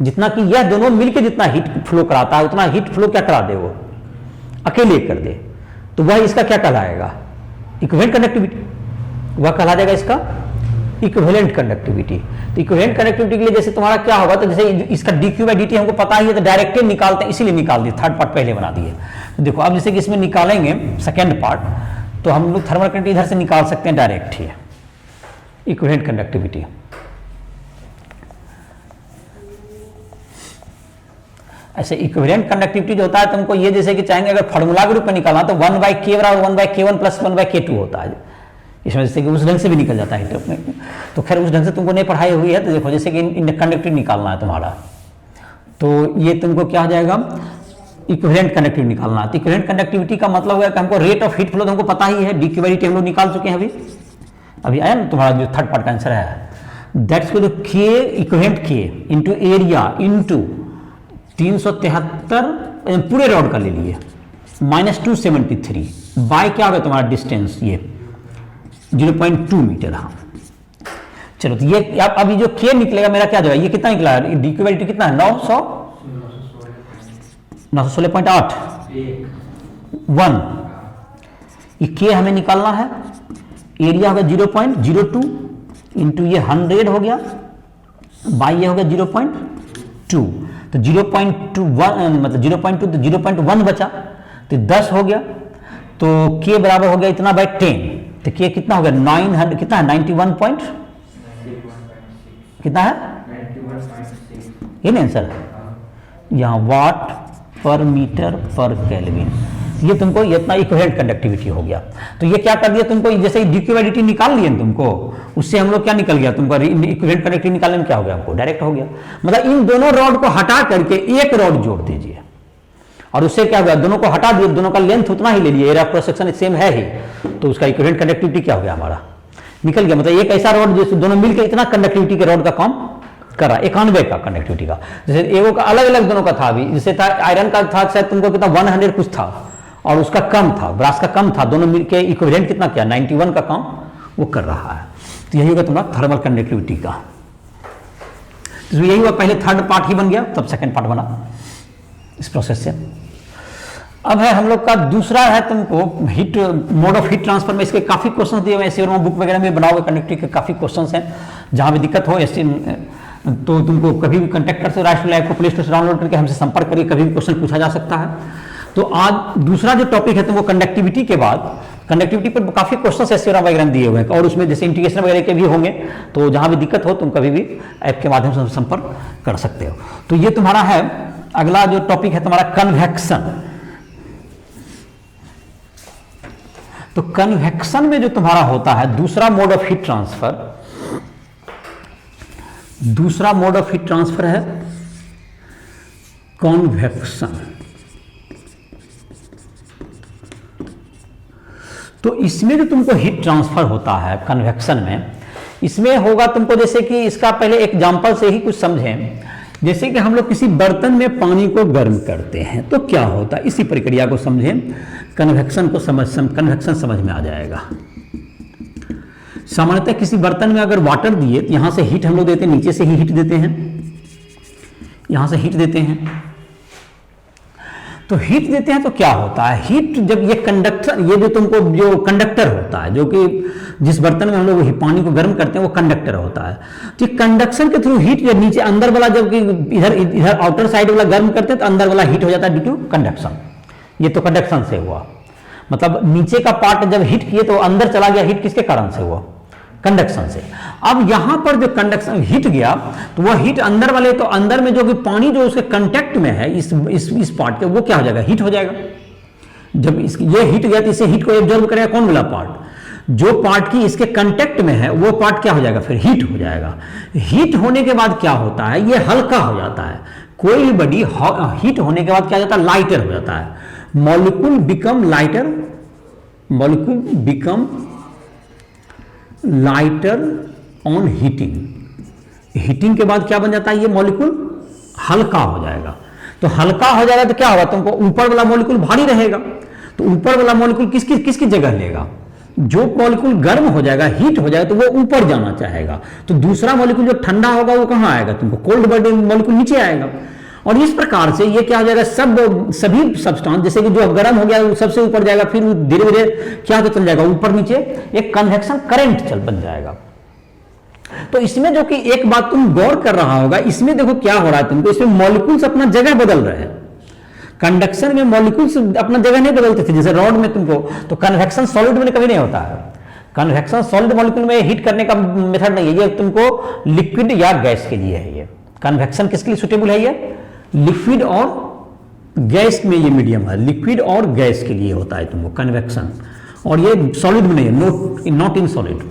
जितना कि यह दोनों मिलकर जितना हीट फ्लो कराता है उतना हीट फ्लो क्या करा दे, वो अकेले कर दे, तो वह इसका क्या कहलाएगा, इक्विवेलेंट कंडक्टिविटी, वह कहला जाएगा इसका इक्विवेलेंट कंडक्टिविटी। तो इक्विवेलेंट कंडक्टिविटी के लिए जैसे तुम्हारा क्या होगा, तो जैसे इसका dq बाई dt हमको पता ही है, तो डायरेक्ट निकालते हैं, इसीलिए निकाल दिए, थर्ड पार्ट पहले बना दिए। तो देखो अब जैसे कि इसमें निकालेंगे सेकेंड पार्ट, तो हम लोग थर्मल कंडक्टिविटी इधर से निकाल सकते हैं डायरेक्ट ही, इक्विवेलेंट कंडक्टिविटी। ऐसे इक्विवेलेंट कंडक्टिविटी जो होता है तुमको ये जैसे कि चाहेंगे अगर फार्मूला के रूप में निकालना तो 1/k बराबर 1/k1 प्लस 1/k2 होता है, इसमें जैसे कि उस ढंग से भी निकल जाता है। तो खैर उस ढंग से तुमको नहीं पढ़ाई हुई है, तो देखो जैसे कि कंडक्टिविटी निकालना है तुम्हारा, तो ये तुमको क्या हो जाएगा, इक्विवेलेंट कंडक्टिविटी निकालना है। तो इक्विवेलेंट कंडक्टिविटी का मतलब है कि हमको रेट ऑफ हीट फ्लो हमको पता ही है, dq बाई dt हम लोग निकाल चुके हैं, अभी आया ना तुम्हारा जो थर्ड पार्ट का आंसर है, that's k equivalent k into area into 373 पूरे रॉड का ले लिए माइनस 273 बाय क्या होगा तुम्हारा डिस्टेंस, ये 0.2 मीटर। हाँ चलो, तो ये अभी जो k निकलेगा मेरा क्या जाएगा, ये कितना निकला, dq बाई dt कितना है, 916.8 1, ये k हमें निकालना है, एरिया होगा 0.02 इंटू ये 100 हो गया बाई ये हो गया 0.2, तो 0.21 मतलब 0.2 तो 0.1 बचा, तो 10 हो गया, तो k बराबर हो गया इतना बाई 10, तो k कितना हो गया 900 कितना है 91.6 कितना है? ये नहीं आंसर यहाँ वाट पर मीटर पर केल्विन, ये तुमको इतना इक्विवेलेंट कंडक्टिविटी हो गया। तो ये क्या कर दिया तुमको, जैसे डिक्यूबिडिटी निकाल लिए तुमको, उससे हम लोग क्या निकल गया तुमको, इक्विवेलेंट कंडक्टिविटी निकालने में क्या हो गया हमको, डायरेक्ट हो गया। मतलब इन दोनों रॉड को हटा करके एक रॉड जोड़ दीजिए और उससे क्या होगा, दोनों को हटा दिए, दोनों का लेंथ उतना ही ले लिए, एरिया क्रॉस सेक्शन सेम है ही, तो उसका इक्विवेलेंट कंडक्टिविटी क्या हो गया हमारा, निकल गया। मतलब एक ऐसा रॉड जिससे दोनों मिलकर इतना कंडक्टिविटी के रॉड का काम कर रहा है, 91 का कंडक्टिविटी का। जैसे एगो का अलग अलग दोनों का था, अभी जैसे था आयरन का था शायद तुमको कितना 100 कुछ था और उसका कम था, ब्रास का कम था, दोनों मिलकर इक्विवेलेंट कितना किया 91 का काम वो कर रहा है। तो यही होगा तुम्हारा थर्मल कंडक्टिविटी का। तो यही हुआ, पहले थर्ड पार्ट ही बन गया तब सेकंड पार्ट बना इस प्रोसेस से। अब है हम लोग का दूसरा है तुमको heat, mode of heat transfer में इसके काफी क्वेश्चन दिए हुए हैं, बुक वगैरह में बनाओगे कंडक्टिविटी के काफी क्वेश्चन हैं, जहां भी दिक्कत हो ऐसे तो तुमको कभी भी कंटेक्टर से राष्ट्र लैब को प्ले स्टोर से डाउनलोड करके हमसे संपर्क करिए, कभी भी क्वेश्चन पूछा जा सकता है। तो आज दूसरा जो टॉपिक है तुमको कंडक्टिविटी के बाद, कंडक्टिविटी पर काफी क्वेश्चन ऐसे वगैरह दिए हुए हैं और उसमें जैसे इंटीग्रेशन वगैरह के भी होंगे, तो जहां भी दिक्कत हो तुम कभी भी ऐप के माध्यम से संपर्क कर सकते हो। तो ये तुम्हारा है अगला जो टॉपिक है तुम्हारा कन्वेक्शन। तो कन्वेक्शन में जो तुम्हारा होता है दूसरा मोड ऑफ हीट ट्रांसफर, दूसरा मोड ऑफ हीट ट्रांसफर है कन्वेक्शन। तो इसमें जो तुमको हीट ट्रांसफर होता है कन्वेक्शन में, इसमें होगा तुमको जैसे कि इसका पहले एग्जांपल से ही कुछ समझें। जैसे कि हम लोग किसी बर्तन में पानी को गर्म करते हैं तो क्या होता है, इसी प्रक्रिया को समझें, कन्वेक्शन को कन्वेक्शन समझ में आ जाएगा। सामान्यतः किसी बर्तन में अगर वाटर दिए तो यहां से हीट हम लोग देते हैं, नीचे से ही हीट देते हैं, यहां से हीट देते हैं। तो हीट देते हैं तो क्या होता है, हीट जब ये कंडक्टर, ये जो तुमको जो कंडक्टर होता है, जो कि जिस बर्तन में हम लोग पानी को गर्म करते हैं वो कंडक्टर होता है। तो कंडक्शन के थ्रू हीट जब नीचे अंदर वाला, जब इधर इधर आउटर साइड वाला गर्म करते हैं तो अंदर वाला हीट हो जाता है ड्यू टू कंडक्शन। ये तो कंडक्शन से हुआ, मतलब नीचे का पार्ट जब हीट किए तो अंदर चला गया, हीट किसके कारण से हुआ, कंडक्शन से। अब यहां पर जो कंडक्शन हीट गया तो वह हीट अंदर वाले, तो अंदर में जो कि पानी जो उसके कांटेक्ट में है इस पार्ट के, वो क्या हो जाएगा, हीट हो जाएगा। जब ये हीट गया तो इसे हीट को एब्जॉर्ब करेगा कौन वाला पार्ट, जो पार्ट की इसके कांटेक्ट में है वो पार्ट क्या हो जाएगा, फिर हीट हो जाएगा। हीट होने के बाद क्या होता है, ये हल्का हो जाता है। कोई भी बॉडी हीट होने के बाद क्या हो जाता है, लाइटर हो जाता है। Molecule become lighter, molecule become lighter on heating. Heating के बाद क्या बन जाता है, ये मॉलिक्यूल हल्का हो जाएगा। तो हल्का हो जाएगा तो क्या होगा, तुमको ऊपर वाला मॉलिक्यूल भारी रहेगा, तो ऊपर वाला मॉलिक्यूल किसकी जगह लेगा, जो मॉलिक्यूल गर्म हो जाएगा, हीट हो जाएगा तो वो ऊपर जाना चाहेगा। तो दूसरा मॉलिक्यूल जो ठंडा होगा वो कहां आएगा, तुमको कोल्ड बॉडी मॉलिक्यूल नीचे आएगा। और इस प्रकार से ये क्या हो जाएगा, सभी सब्सटेंस, जैसे कि जो गर्म हो गया वो सबसे ऊपर जाएगा, फिर धीरे धीरे क्या होता चल जाएगा, ऊपर नीचे एक कन्वेक्शन करंट बन जाएगा। तो इसमें जो कि एक बात तुम गौर कर रहा होगा, इसमें देखो क्या हो रहा है तुमको, इसमें मॉलिक्यूल्स अपना जगह बदल रहे हैं। कंडक्शन में मॉलिक्यूल्स अपना जगह नहीं बदलते थे जैसे रॉड में तुमको, तो कन्वेक्शन सॉलिड में कभी नहीं होता है। कन्वेक्शन सॉलिड मॉलिक्यूल में हीट करने का मेथड नहीं है, ये तुमको लिक्विड या गैस के लिए है। ये कन्वेक्शन किसके लिए सुटेबल है, ये लिक्विड और गैस में ये मीडियम है, लिक्विड और गैस के लिए होता है तुमको कन्वेक्शन। और ये सॉलिड में नहीं है, नॉट इन सॉलिड।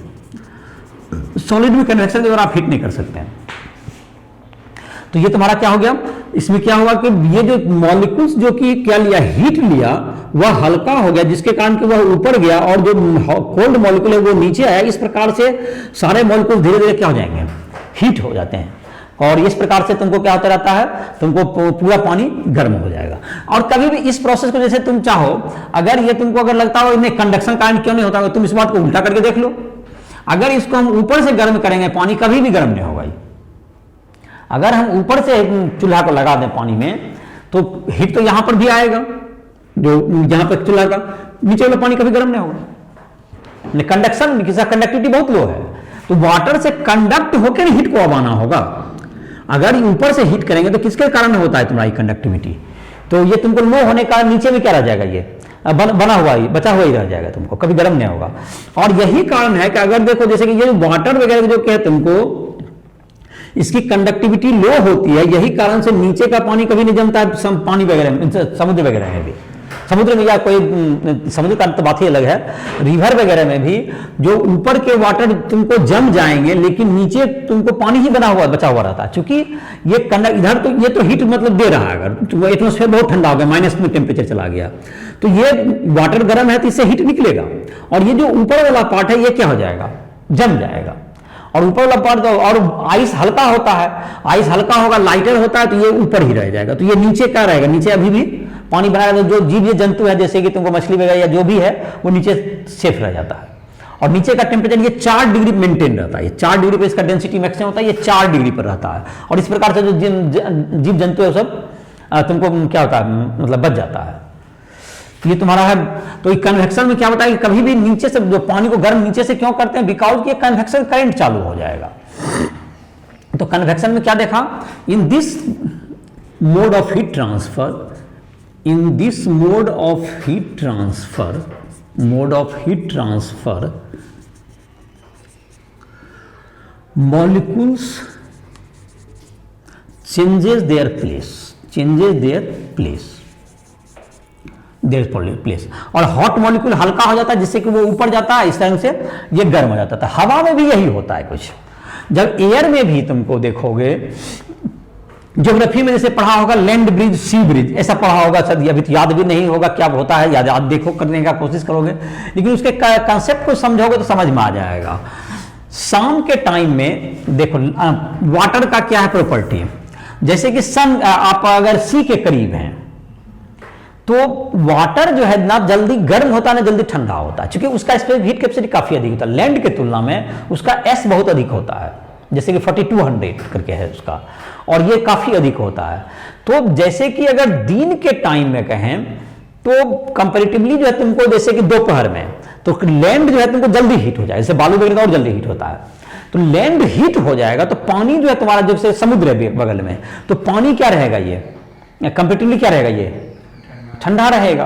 सॉलिड में कन्वेक्शन अगर आप हीट नहीं कर सकते हैं। तो ये तुम्हारा क्या हो गया, इसमें क्या हुआ कि ये जो मॉलिक्यूल्स जो कि क्या लिया, हीट लिया, वह हल्का हो गया, जिसके कारण कि वह ऊपर गया और जो कोल्ड मॉलिक्यूल है वो नीचे आया। इस प्रकार से सारे मॉलिक्यूल धीरे धीरे क्या हो जाएंगे, हीट हो जाते हैं। और इस प्रकार से तुमको क्या होता रहता है, तुमको पूरा पानी गर्म हो जाएगा। और कभी भी इस प्रोसेस को जैसे तुम चाहो, अगर ये तुमको अगर लगता हो इन्हें कंडक्शन कारण क्यों नहीं होता, तुम इस बात को उल्टा करके देख लो। अगर इसको हम ऊपर से गर्म करेंगे, पानी कभी भी गर्म नहीं होगा। अगर हम ऊपर से चूल्हा को लगा दें पानी में, तो हीट तो यहां पर भी आएगा, जो यहां पर चूल्हा का नीचे वाला पानी कभी गर्म नहीं होगा। कंडक्शन किसका कंडक्टिविटी बहुत लो है, तो वाटर से कंडक्ट होकर हीट को अब आना होगा। अगर ऊपर से हीट करेंगे तो किसके कारण होता है तुम्हारी कंडक्टिविटी, तो ये तुमको लो होने का नीचे में क्या रह जाएगा, ये बना हुआ ही बचा हुआ ही रह जाएगा, तुमको कभी गर्म नहीं होगा। और यही कारण है कि अगर देखो जैसे कि ये वाटर वगैरह जो क्या है तुमको, इसकी कंडक्टिविटी लो होती है, यही कारण से नीचे का पानी कभी नहीं जमता है पानी वगैरह में, समुद्र वगैरह में भी। समुद्र में या कोई समुद्र का तो बात ही अलग है, रिवर वगैरह में भी जो ऊपर के वाटर तुमको जम जाएंगे लेकिन नीचे तुमको पानी ही बना हुआ बचा हुआ रहता है, क्योंकि ये इधर तो ये तो हीट मतलब दे रहा है, अगर एटमोस्फेयर बहुत ठंडा हो गया, माइनस में टेम्परेचर चला गया तो ये वाटर गर्म है तो इससे हीट निकलेगा, और ये जो ऊपर वाला पार्ट है ये क्या हो जाएगा, जम जाएगा। और ऊपर वाला पार्ट और आइस हल्का होता है, आइस हल्का होगा, लाइटर होता है तो ये ऊपर ही रह जाएगा, तो ये नीचे क्या रहेगा, नीचे अभी भी पानी बना रहेगा। जो जीव जंतु है जैसे कि तुमको मछली वगैरह या जो भी है वो नीचे सेफ रह जाता है। और नीचे का टेम्परेचर ये 4 डिग्री मेंटेन रहता है, ये 4 डिग्री पर इसका डेंसिटी मैक्सिमम होता है, ये 4 डिग्री पर रहता है। और इस प्रकार से जो जीव जंतु है सब तुमको क्या होता है, मतलब बच जाता है। ये तुम्हारा है। तो कन्वेक्शन में क्या होता है कि कभी भी नीचे से जो पानी को गर्म नीचे से क्यों करते हैं, बिकॉज ये कन्वेक्शन करंट चालू हो जाएगा। तो कन्वेक्शन में क्या देखा, in this mode of heat transfer, in this mode of heat transfer molecules changes their place। और हॉट मॉलिक्यूल हल्का हो जाता है जिससे कि वो ऊपर जाता है, इस तरह से ये गर्म हो जाता है। हवा में भी यही होता है कुछ। जब एयर में भी तुमको देखोगे, ज्योग्राफी में जैसे पढ़ा होगा लैंड ब्रिज, सी ब्रिज, ऐसा पढ़ा होगा, शायद अभी तो याद भी नहीं होगा क्या होता है, याद आप देखो करने का कोशिश करोगे, लेकिन उसके कंसेप्ट को समझोगे तो समझ में आ जाएगा। शाम के टाइम में देखो वाटर का क्या है प्रॉपर्टी, जैसे कि सन आप अगर सी के करीब हैं तो वाटर जो है ना जल्दी गर्म होता है ना जल्दी ठंडा होता है, क्योंकि उसका हीट कैपेसिटी काफी अधिक होता है। लैंड के तुलना में उसका एस बहुत अधिक होता है, जैसे कि 4200 करके है उसका, और ये काफी अधिक होता है। तो जैसे कि अगर दिन के टाइम में कहें तो कंपैरेटिवली जो है तुमको जैसे कि दोपहर में तो लैंड जो है तुमको जल्दी हीट हो जाएगा, जैसे बालू वगैरह और जल्दी हीट होता है, तो लैंड हीट हो जाएगा तो पानी जो है तुम्हारा जैसे समुद्र है बगल में, तो पानी क्या रहेगा, ये कंपैरेटिवली क्या रहेगा, ये ठंडा रहेगा।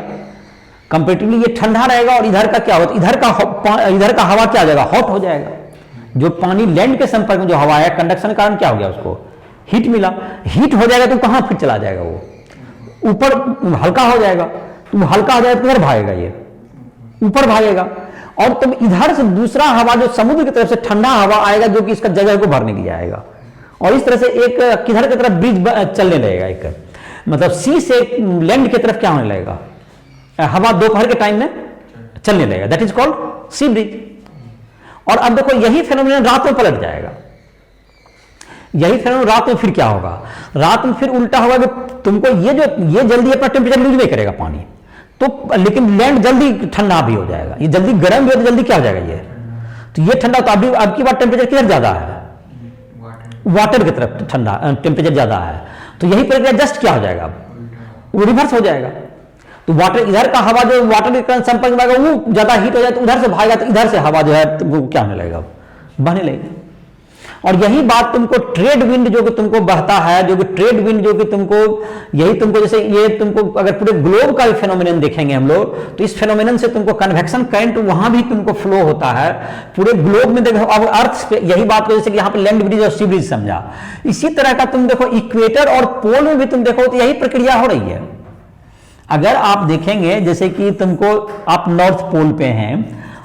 कंपैरेटिवली ये ठंडा रहेगा, और इधर का क्या होता है, इधर का हवा क्या हो जाएगा, हॉट हो जाएगा। जो पानी लैंड के संपर्क में जो हवा है, कंडक्शन के कारण क्या हो गया, उसको हीट मिला, हीट हो जाएगा तो कहां फिर चला जाएगा, वो ऊपर हल्का हो जाएगा, तो हल्का हो जाएगा तो इधर भागेगा, ये ऊपर भागेगा। और तुम इधर से दूसरा हवा जो समुद्र की तरफ से ठंडा हवा आएगा जो कि इसका जगह को भरने के लिए आएगा, और इस तरह से एक किधर की तरफ ब्रिज चलने लगेगा, एक मतलब सी से लैंड की तरफ क्या होने लगेगा, हवा दोपहर के टाइम में चलने लगेगा, that is called C bridge. और अब देखो यही फेनोमेनन रात में पलट जाएगा, यही फेनोमेनन रात में फिर क्या होगा, रात में फिर उल्टा होगा कि तुमको ये जल्दी अपना टेम्परेचर लूज नहीं करेगा पानी, तो लेकिन लैंड जल्दी ठंडा भी हो जाएगा, ये जल्दी गर्म भी हो तो जल्दी क्या हो जाएगा, ये तो ये ठंडा, तो अभी अब की बार टेम्परेचर किधर ज्यादा है, वाटर की तरफ ठंडा टेम्परेचर ज्यादा है, तो यही प्रक्रिया जस्ट क्या हो जाएगा, वो रिवर्स हो जाएगा। तो वाटर इधर का हवा जो वाटर के संपर्क में आएगा वो ज्यादा हीट हो जाए तो उधर से भागेगा, तो इधर से हवा जो है तो वो क्या होने लगेगा, बहने लगेगी। और यही बात तुमको ट्रेड विंड जो कि तुमको बहता है, जो कि ट्रेड विंड जो कि तुमको यही तुमको जैसे ये तुमको अगर पूरे ग्लोब का फेनोमेनन देखेंगे हम लोग, तो इस फेनोमेनन से तुमको कन्वेक्शन करंट वहां भी तुमको फ्लो होता है पूरे ग्लोब में। देखो अब अर्थ पे यही बात को जैसे कि यहाँ पे लैंड ब्रिज और सी ब्रिज समझा, इसी तरह का तुम देखो इक्वेटर और पोल में भी तुम देखो तो यही प्रक्रिया हो रही है। अगर आप देखेंगे जैसे कि तुमको आप नॉर्थ पोल पे हैं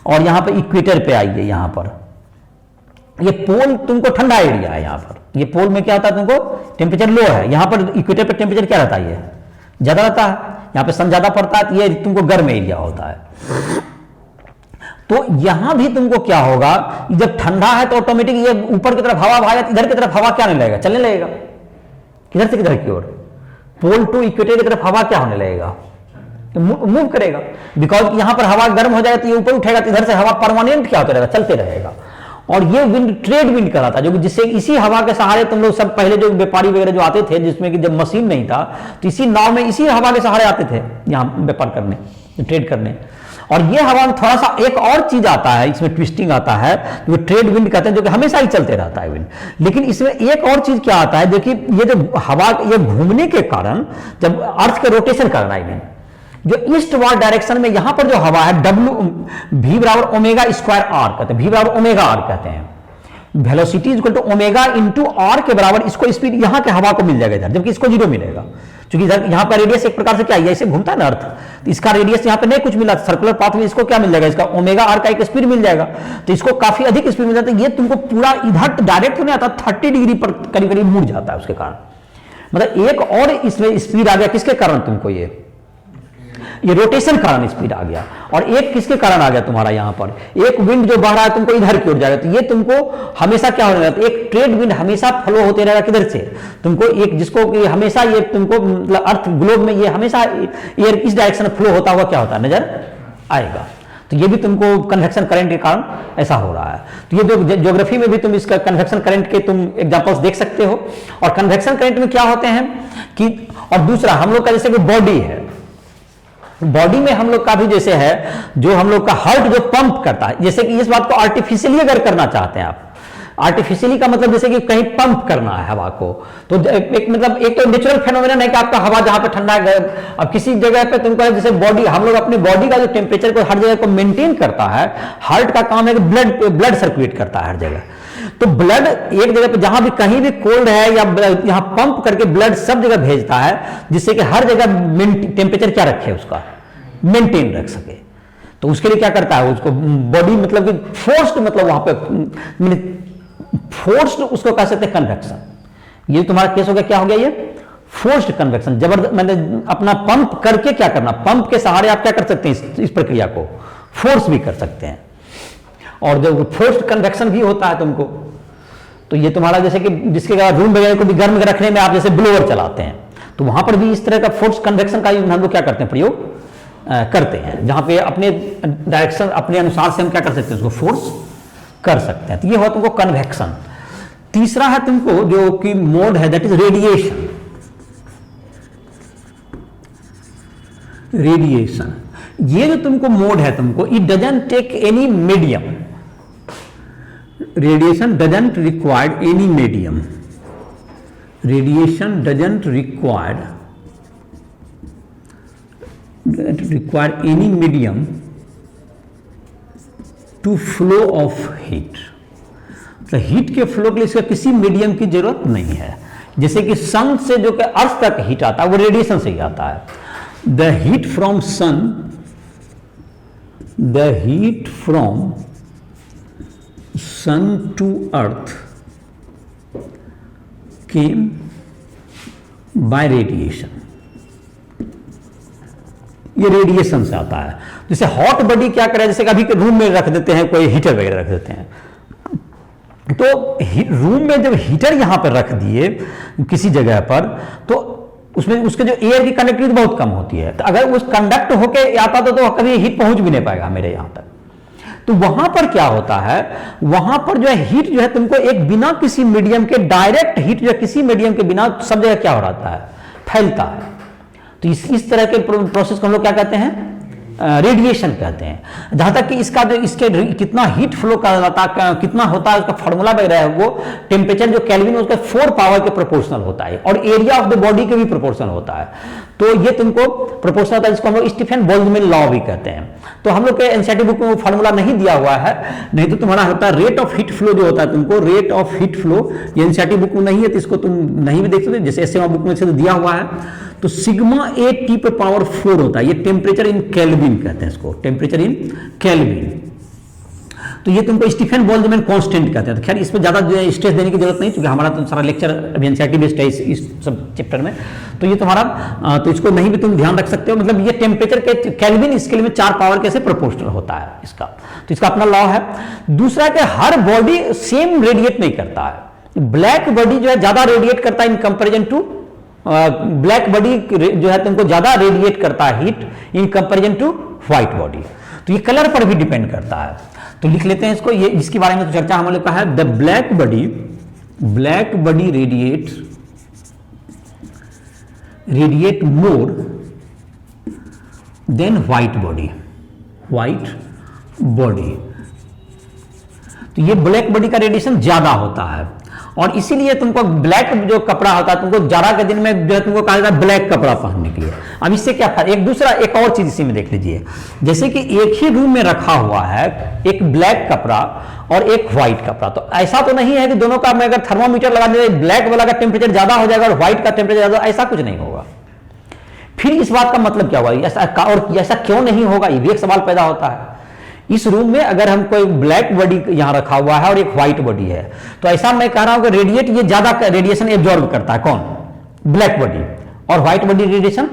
और यहां पे इक्वेटर पे आइए, यहां पर ये पोल तुमको ठंडा एरिया है, यहां पर ये पोल में क्या होता है तुमको टेम्परेचर लो है, यहां पर इक्वेटर पे टेम्परेचर क्या रहता है, ये ज्यादा रहता है, यहां पे सन ज्यादा पड़ता है, ये तुमको गर्म एरिया होता है। तो यहां भी तुमको क्या होगा, जब ठंडा है तो ऑटोमेटिक ये ऊपर की तरफ हवा भागा, इधर की तरफ हवा क्या नहीं लगेगा, चलने लगेगा, किधर से किधर की ओर, पोल टू इक्वेटर की तरफ हवा क्या होने लगेगा, तो मूव करेगा, बिकॉज यहां पर हवा गर्म हो जाएगा तो ये ऊपर उठेगा, तो इधर से हवा परमानेंट क्या होता रहेगा, चलते रहेगा। और ये विंड ट्रेड विंड कहलाता है, जो कि जिससे इसी हवा के सहारे तुम लोग सब पहले जो व्यापारी वगैरह जो आते थे, जिसमें कि जब मशीन नहीं था तो इसी नाव में इसी हवा के सहारे आते थे यहाँ व्यापार करने, ट्रेड करने। और ये हवा में थोड़ा सा एक और चीज आता है, इसमें ट्विस्टिंग आता है, जो ट्रेड विंड कहते हैं, जो कि हमेशा ही चलते रहता है विंड। लेकिन इसमें एक और चीज क्या आता है, देखिए ये जो हवा ये घूमने के कारण जब अर्थ के रोटेशन करना है, जो ईस्ट वार्ड डायरेक्शन में यहां पर जो हवा है W V बराबर ओमेगा स्क्वायर आर कहते हैं, V बराबर ओमेगा आर कहते हैं। Velocity equal to omega into r के बराबर इसको स्पीड यहां के हवा को मिल जाएगा इधर, जबकि इसको जीरो मिलेगा, क्योंकि इधर यहां पर रेडियस एक प्रकार से क्या है, ऐसे घूमता है ना अर्थ, तो इसका रेडियस यहां पे नहीं कुछ मिला, सर्कुलर पाथ में इसको क्या मिल जाएगा, इसका ओमेगा आर का एक स्पीड मिल जाएगा, तो इसको काफी अधिक स्पीड मिल जाता है। ये तुमको पूरा इधर डायरेक्ट तो नहीं आता, 30 डिग्री पर करीब करीब मुड़ जाता है उसके कारण, मतलब एक और इसमें स्पीड आ गया, किसके कारण तुमको ये रोटेशन कारण स्पीड आ गया, और एक किसके कारण आ गया तुम्हारा यहां पर, एक विंड जो बह रहा है तुमको इधर की ओर जाएगा, तो ये तुमको हमेशा क्या होने लगता है, एक ट्रेड विंड हमेशा फ्लो होते रहेगा किधर से, तुमको एक जिसको हमेशा ये तुमको मतलब अर्थ ग्लोब में ये हमेशा एयर इस डायरेक्शन में फ्लो होता हुआ क्या होता है नजर आएगा, तो ये भी तुमको कन्वेक्शन करंट के कारण ऐसा हो रहा है। तो ये जो ज्योग्राफी में भी तुम इसका कन्वेक्शन करंट के तुम एग्जांपल्स देख सकते हो, और कन्वेक्शन करंट में क्या होते हैं कि, और दूसरा हम लोग का जैसे कि बॉडी है, बॉडी में हम लोग का भी जैसे है जो हम लोग का हार्ट जो पंप करता है, जैसे कि इस बात को आर्टिफिशियली अगर करना चाहते हैं आप, आर्टिफिशियली का मतलब जैसे कि कहीं पंप करना है हवा को, तो एक मतलब एक तो नेचुरल फेनोमेनन है कि आपका हवा जहां पे ठंडा है, अब किसी जगह पे तुमको जैसे बॉडी, हम लोग अपनी बॉडी का जो टेम्परेचर को हर जगह को मेंटेन करता है, हार्ट का काम है कि ब्लड सर्कुलेट करता है हर जगह, तो ब्लड एक जगह पे जहां भी कहीं भी कोल्ड है या यहां पंप करके ब्लड सब जगह भेजता है, जिससे कि हर जगह टेम्परेचर क्या रखे उसका मेंटेन रख सके, तो उसके लिए क्या करता है उसको बॉडी मतलब कि फोर्स्ड, मतलब वहां पे फोर्स्ड उसको कह सकते हैं कन्वेक्शन, ये तुम्हारा केस हो गया, क्या हो गया ये फोर्स्ड कन्वेक्शन, जबरदस्त मैंने अपना पंप करके क्या करना, पंप के सहारे आप क्या कर सकते हैं इस प्रक्रिया को फोर्स भी कर सकते हैं, और जब फोर्स्ड कन्वेक्शन भी होता है तुमको, तो ये तुम्हारा जैसे कि जिसके रूम वगैरह को भी गर्म रखने में आप जैसे ब्लोअर चलाते हैं, तो वहां पर भी इस तरह का फोर्स कन्वेक्शन का हम लोग क्या करते हैं प्रयोग करते हैं, जहां पे अपने डायरेक्शन अपने अनुसार से हम क्या कर सकते हैं उसको फोर्स कर सकते हैं, तो ये हुआ तुमको कन्वेक्शन। तीसरा है तुमको जो कि मोड है दैट इज रेडिएशन, रेडिएशन ये जो तुमको मोड है तुमको, it doesn't take any medium, radiation doesn't required any medium, radiation doesn't required any medium to flow of heat, तो हीट के फ्लो के लिए इसका किसी मीडियम की जरूरत नहीं है, जैसे कि सन से जो कि अर्थ तक हीट आता है वो रेडिएशन से ही आता है, the heat from sun, the heat from sun to earth came by radiation, ये रेडिएशन से आता है। जैसे हॉट बॉडी क्या करे, जैसे कभी रूम में रख देते हैं, कोई हीटर वगैरह रख देते हैं, तो रूम में जब हीटर यहां पर रख दिए किसी जगह पर, तो उसमें उसके जो एयर की कनेक्टिविटी बहुत कम होती है, तो अगर उस कंडक्ट होके आता तो कभी हीट पहुंच भी नहीं पाएगा मेरे यहां तक, तो वहां पर क्या होता है, वहां पर जो है हीट जो है तुमको एक बिना किसी मीडियम के डायरेक्ट हीट जो है किसी मीडियम के बिना सब जगह क्या हो रहा है, फैलता है, तो इस तरह के प्रोसेस को हम लोग क्या कहते हैं, रेडिएशन कहते हैं। जहां तक कि इसका जो इसके कितना हीट फ्लो का कितना होता है उसका फॉर्मूला वगैरह है, वो टेम्परेचर जो केल्विन है उसका 4 पावर के प्रोपोर्शनल होता है, और एरिया ऑफ द बॉडी के भी प्रोपोर्शनल होता है, तो ये तुमको प्रोपोर्शनल होता है, जिसको हम लोग स्टीफन बोल्ट्जमैन लॉ भी कहते हैं। तो हम लोग के एनसीईआरटी बुक में वो फॉर्मूला नहीं दिया हुआ है, नहीं तो तुम्हारा होता है रेट ऑफ हीट फ्लो जो होता है तुमको, रेट ऑफ हीट फ्लो, ये एनसीईआरटी बुक में नहीं है तो इसको तुम नहीं भी देख सकते, जैसे एसएमआ बुक में से तो दिया हुआ है, तो सिग्मा ए टी पे पावर 4 होता है, ये टेम्परेचर इन केल्विन कहते हैं इसको, टेम्परेचर इन केल्विन, तो ये तुमको स्टीफन बोल्ट्जमैन कांस्टेंट कहते हैं। तो खैर इस पर ज्यादा स्ट्रेस देने की जरूरत नहीं, क्योंकि हमारा तो सारा लेक्चर एनसीईआरटी बेस्ड है इस सब चैप्टर में, तो ये तुम्हारा तो इसको नहीं भी तुम ध्यान रख सकते हो, मतलब ये टेम्परेचर के केल्विन स्केल में 4 पावर कैसे प्रोपोर्शनल होता है इसका, तो इसका अपना लॉ है। दूसरा कि हर बॉडी सेम रेडिएट नहीं करता है, ब्लैक बॉडी जो है ज्यादा रेडिएट करता है in comparison to, black body जो है तुमको ज्यादा रेडिएट करता है heat in comparison to white body, तो ये कलर पर भी डिपेंड करता है, तो लिख लेते हैं इसको, ये इसके बारे में तो चर्चा हम लोग का है, the black body radiate more than white body, तो ये ब्लैक बॉडी का रेडिएशन ज्यादा होता है, और इसीलिए तुमको ब्लैक जो कपड़ा होता है, तुमको जाड़ा के दिन में जो है तुमको कहा जाता है ब्लैक कपड़ा पहनने के लिए। अब इससे क्या फायदा, एक और चीज इसी में देख लीजिए, जैसे कि एक ही रूम में रखा हुआ है एक ब्लैक कपड़ा और एक व्हाइट कपड़ा, तो ऐसा तो नहीं है कि दोनों का मैं अगर थर्मामीटर लगा दे ब्लैक वाला का टेम्परेचर ज्यादा हो जाएगा और व्हाइट का टेम्परेचर ज्यादा, ऐसा कुछ नहीं होगा। फिर इस बात का मतलब क्या हुआ, ऐसा क्यों नहीं होगा, ये भी एक सवाल पैदा होता है। इस रूम में अगर हम कोई ब्लैक बॉडी यहां रखा हुआ है और एक व्हाइट बॉडी है, तो ऐसा मैं कह रहा हूं कि रेडिएट ये ज्यादा रेडिएशन एब्जॉर्ब करता है, कौन, ब्लैक बॉडी, और व्हाइट बॉडी रेडिएशन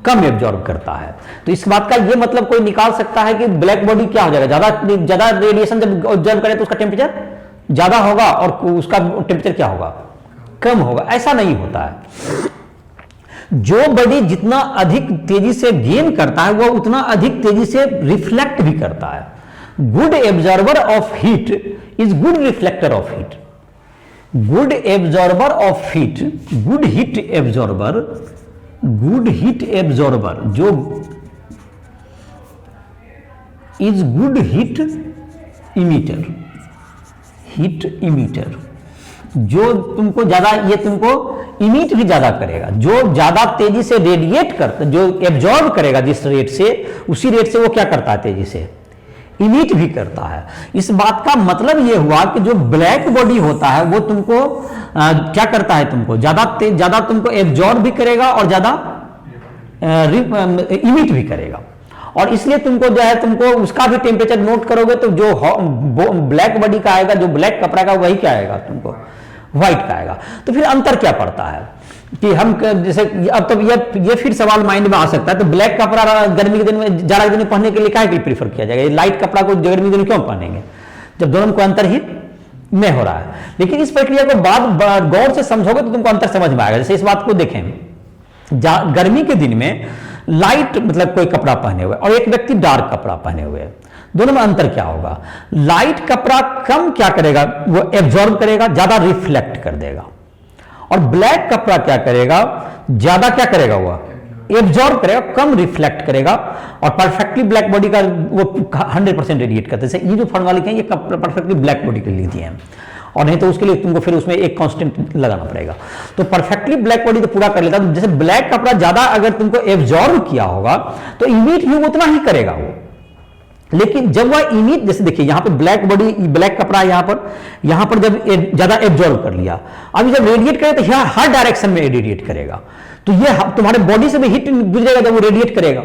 कम एब्जॉर्ब करता है। तो इस बात का ये मतलब कोई निकाल सकता है कि ब्लैक बॉडी क्या हो जाएगा, ज्यादा रेडिएशन जब ऑब्जर्व करे तो उसका टेम्परेचर ज्यादा होगा और उसका टेम्परेचर क्या होगा, कम होगा। ऐसा नहीं होता है। जो बॉडी जितना अधिक तेजी से गेन करता है वो उतना अधिक तेजी से रिफ्लेक्ट भी करता है। Good absorber of heat is good reflector of heat. Good absorber of heat, good heat absorber, good heat absorber जो is good heat emitter, heat emitter जो तुमको ज्यादा, ये तुमको इमिट भी ज्यादा करेगा, जो ज्यादा तेजी से रेडिएट करता, जो एब्जॉर्ब करेगा जिस रेट से, उसी रेट से वो क्या करता है, तेजी से इमिट भी करता है। इस बात का मतलब ये हुआ कि जो ब्लैक बॉडी होता है वो तुमको क्या करता है, तुमको ज्यादा तुमको एब्जॉर्ब भी करेगा और ज्यादा इमिट भी करेगा। और इसलिए तुमको जो है तुमको उसका भी टेम्परेचर नोट करोगे तो जो ब्लैक बॉडी का आएगा, जो ब्लैक कपड़ा का वही क्या आएगा, तुमको व्हाइट का आएगा। तो फिर अंतर क्या पड़ता है कि हम जैसे अब तो ये फिर सवाल माइंड में आ सकता है, तो ब्लैक कपड़ा गर्मी के दिन में, जाड़ा के दिन में पहनने के लिए क्या प्रीफर किया जाएगा, लाइट कपड़ा को गर्मी के दिन में क्यों पहनेंगे जब दोनों को अंतर ही में हो रहा है। लेकिन इस प्रक्रिया को बाद गौर से समझोगे तो तुमको अंतर समझ में आएगा। जैसे इस बात को देखें, गर्मी के दिन में लाइट मतलब कोई कपड़ा पहने हुए और एक व्यक्ति डार्क कपड़ा पहने हुए, दोनों में अंतर क्या होगा, लाइट कपड़ा कम क्या करेगा, वो एब्जॉर्ब करेगा, ज्यादा रिफ्लेक्ट कर देगा, और ब्लैक कपड़ा क्या करेगा, ज्यादा क्या करेगा, वो एब्जॉर्ब करेगा, कम रिफ्लेक्ट करेगा, और परफेक्टली ब्लैक बॉडी का वो 100% रेडिएट करते हैं। ये जो फॉर्मूला लिखे हैं ये परफेक्टली ब्लैक बॉडी के लिए दिए हैं, और नहीं तो उसके लिए तुमको फिर उसमें एक कांस्टेंट लगाना पड़ेगा। तो परफेक्टली ब्लैक बॉडी तो पूरा कर लेता है। जैसे ब्लैक कपड़ा ज्यादा अगर तुमको एब्जॉर्ब किया होगा तो इमिट भी उतना ही करेगा वो, लेकिन जब वह इमिट, जैसे देखिए यहां पे ब्लैक बॉडी, ब्लैक कपड़ा यहां पर जब ज्यादा एब्जॉर्ब कर लिया, अभी जब रेडिएट करे तो यहां हर डायरेक्शन में रेडिएट करेगा, तो ये तुम्हारे बॉडी से भी हीट गुजरेगा जब वो रेडिएट करेगा।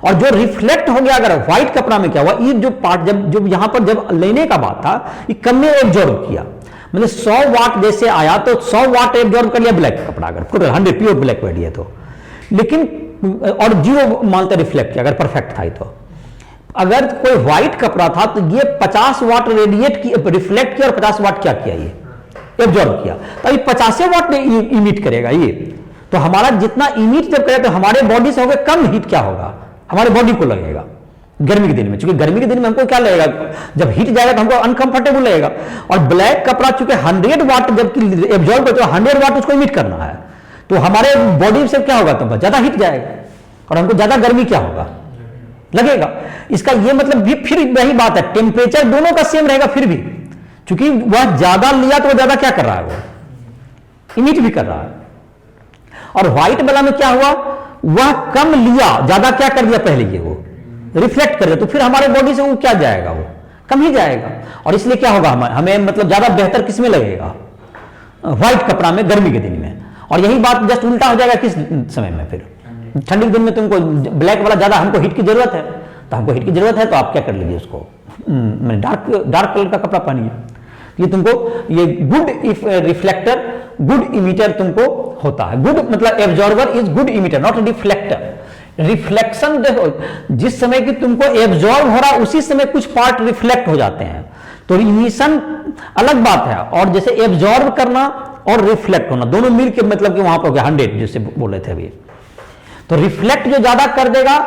और जो रिफ्लेक्ट हो गया अगर व्हाइट कपड़ा में, क्या हुआ, ये जो पार्ट जब यहां पर जब लेने का बात था, ये कम में एब्जॉर्ब किया, मतलब 100 वाट जैसे आया तो 100 वाट एब्जॉर्ब कर लिया ब्लैक कपड़ा, अगर 100 प्योर ब्लैक बॉडी है तो, लेकिन और 0 मानते रिफ्लेक्ट किया अगर परफेक्ट था तो। अगर कोई व्हाइट कपड़ा था तो ये 50 वाट रेडिएट किया, रिफ्लेक्ट किया, और 50 वाट क्या किया, ये एब्जॉर्ब किया, तो ये 50 वाट में इमिट करेगा ये। तो हमारा जितना इमिट जब करे तो हमारे बॉडी से होगा कम हीट, क्या होगा, हमारे बॉडी को लगेगा गर्मी के दिन में, क्योंकि गर्मी के दिन में हमको क्या लगेगा, जब हीट जाएगा तो हमको अनकंफर्टेबल लगेगा। और ब्लैक कपड़ा चूंकि 100 वाट जबकि एब्जॉर्ब करते 100 वाट उसको इमिट करना है, तो हमारे बॉडी से क्या होगा, तो ज्यादा हीट जाएगा और हमको ज्यादा गर्मी क्या होगा, लगेगा। इसका ये मतलब भी फिर वही बात है, टेम्परेचर दोनों का सेम रहेगा फिर भी, क्योंकि वह ज्यादा लिया तो वह ज्यादा क्या कर रहा है, वो इमिट भी कर रहा है। और व्हाइट वाला में क्या हुआ, वह कम लिया, ज्यादा क्या कर दिया पहले, ये वो रिफ्लेक्ट कर दिया, तो फिर हमारे बॉडी से वो क्या जाएगा, वो कम ही जाएगा। और इसलिए क्या होगा, हमें मतलब ज्यादा बेहतर किस में लगेगा, व्हाइट कपड़ा में गर्मी के दिन में। और यही बात जस्ट उल्टा हो जाएगा किस समय में, फिर ठंडी के दिन में तुमको ब्लैक वाला ज्यादा, हमको हीट की जरूरत है, तो हमको हीट की जरूरत है तो आप क्या कर लीजिए, उसको डार्क कलर का कपड़ा पहनिए। ये तुमको ये गुड रिफ्लेक्टर, गुड इमिटर तुमको होता है। गुड मतलब absorber is good emitter, not reflector. Reflection देखो, जिस समय कि तुमको एब्जॉर्ब हो रहा है उसी समय कुछ पार्ट रिफ्लेक्ट हो जाते हैं, तो इमिशन अलग बात है। और जैसे एब्जॉर्ब करना और रिफ्लेक्ट होना दोनों मिलकर मतलब कि वहां पर 100 जैसे बोले थे अभी, तो रिफ्लेक्ट जो ज्यादा कर देगा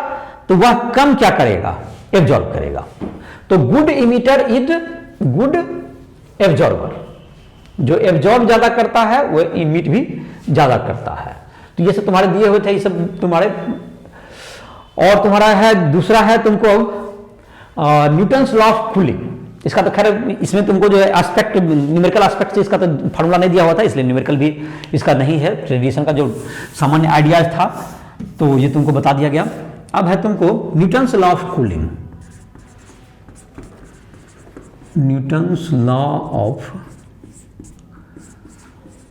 तो वह कम क्या करेगा, एब्जॉर्ब करेगा। तो good emitter is good absorber, जो एब्जॉर्ब ज्यादा करता है वो इमिट भी ज्यादा करता है। तो ये सब तुम्हारे दिए हुए थे, ये सब तुम्हारे। और तुम्हारा है दूसरा है तुमको न्यूटन्स लॉ ऑफ कूलिंग। इसका तो खैर इसमें तुमको जो है एस्पेक्ट, न्यूमेरिकल एस्पेक्ट से इसका तो फार्मूला नहीं दिया हुआ था, इसलिए न्यूमेरिकल भी इसका नहीं है। रेडिएशन का जो सामान्य आइडियाज था तो ये तुमको बता दिया गया। अब है तुमको Newton's law of cooling, Newton's law of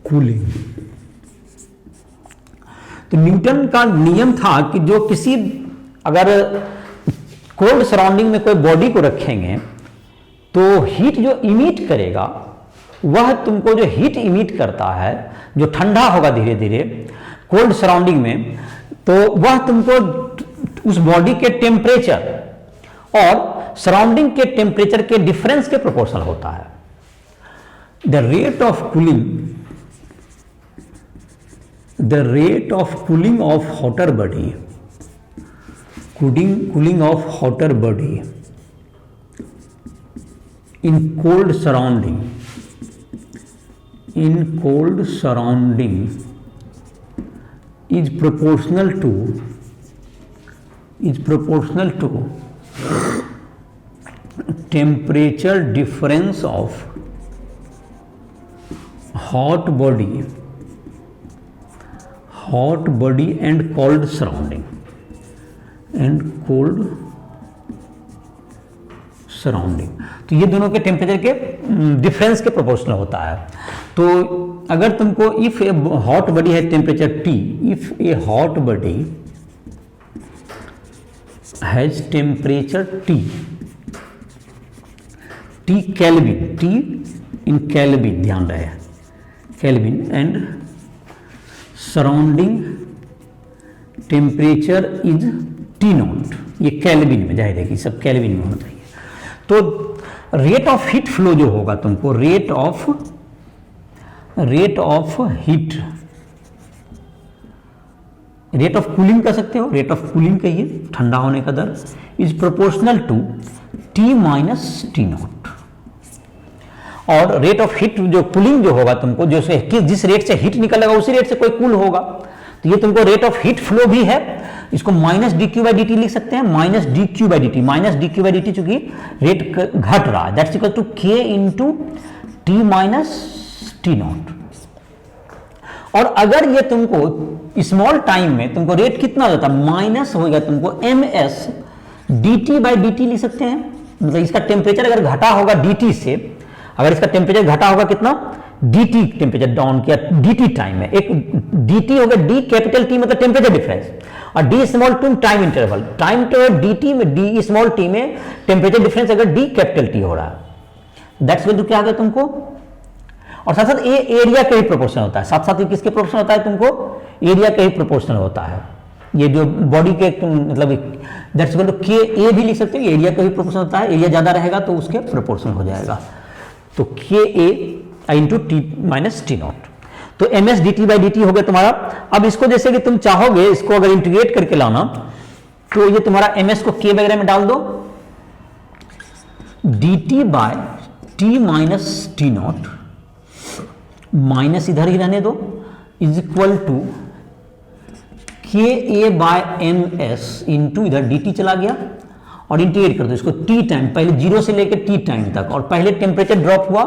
cooling. तो न्यूटन का नियम था कि जो किसी अगर कोल्ड सराउंडिंग में कोई बॉडी को रखेंगे तो हीट जो इमिट करेगा वह तुमको जो हीट इमिट करता है, जो ठंडा होगा धीरे धीरे कोल्ड सराउंडिंग में, तो वह तुमको उस बॉडी के टेम्परेचर और सराउंडिंग के टेम्परेचर के डिफरेंस के प्रोपोर्शनल होता है। The rate of cooling, the rate of cooling of hotter body, cooling of hotter body in cold surrounding, is proportional to temperature difference of hot body and cold surrounding, तो ये दोनों के temperature के difference के proportional होता है। तो अगर तुमको इफ ए हॉट बॉडी है temperature T, if A hot body has temperature T kelvin, T in kelvin, ध्यान रहे kelvin, and surrounding temperature is T0, ये केल्विन में, जाहिर है कि सब केल्विन में होना चाहिए। तो रेट ऑफ हीट फ्लो जो होगा तुमको, rate of heat, rate of cooling कह सकते हो, रेट ऑफ कूलिंग कहिए, ठंडा होने का दर, is proportional to T minus T0। और रेट ऑफ हीट जो कूलिंग जो होगा तुमको, जो जिस रेट से हीट निकलेगा उसी रेट से कोई कूल होगा, तो ये तुमको रेट ऑफ हीट फ्लो भी है, इसको माइनस dq/dt लिख सकते हैं, माइनस dq/dt चूंकि रेट घट रहा है, that's equal to k into T minus T0। और अगर ये तुमको स्मॉल टाइम में तुमको रेट कितना होता है, माइनस होगा तुमको ms dt/dt लिख सकते हैं, मतलब इसका टेम्परेचर अगर घटा होगा dt से, अगर इसका टेम्परेचर घटा होगा कितना, dt टेम्परेचर डाउन किया dt टाइम में, एक dt हो गया, d कैपिटल T मतलब टेम्परेचर डिफरेंस, और d small T time interval, time तो dt में d स्मॉल t में टेम्परेचर डिफरेंस अगर d कैपिटल T हो रहा है, दैट्स इक्वल टू क्या आ गया तुमको, और साथ साथ ये एरिया के ही प्रोपोर्शनल होता है, साथ साथ ये किसके प्रोपोर्शनल होता है तुमको, एरिया के ही प्रोपोर्शनल होता है, ये जो बॉडी के मतलब that's equal to k a भी लिख सकते हो, एरिया का ही प्रोपोर्शनल होता है, एरिया ज्यादा रहेगा तो उसके प्रोपोर्शनल हो जाएगा, तो k a into T minus T0, तो ms dt/dt हो गया तुम्हारा। अब इसको जैसे कि तुम चाहोगे इसको अगर इंटीग्रेट करके लाना, तो ये तुम्हारा ms को k वगैरह में डाल दो, dt/t माइनस T0 माइनस इधर ही रहने दो, is equal to KA/ms into इधर dt चला गया, और इंटीग्रेट कर दो इसको t टाइम, पहले 0 से लेकर t टाइम तक, और पहले टेम्परेचर ड्रॉप हुआ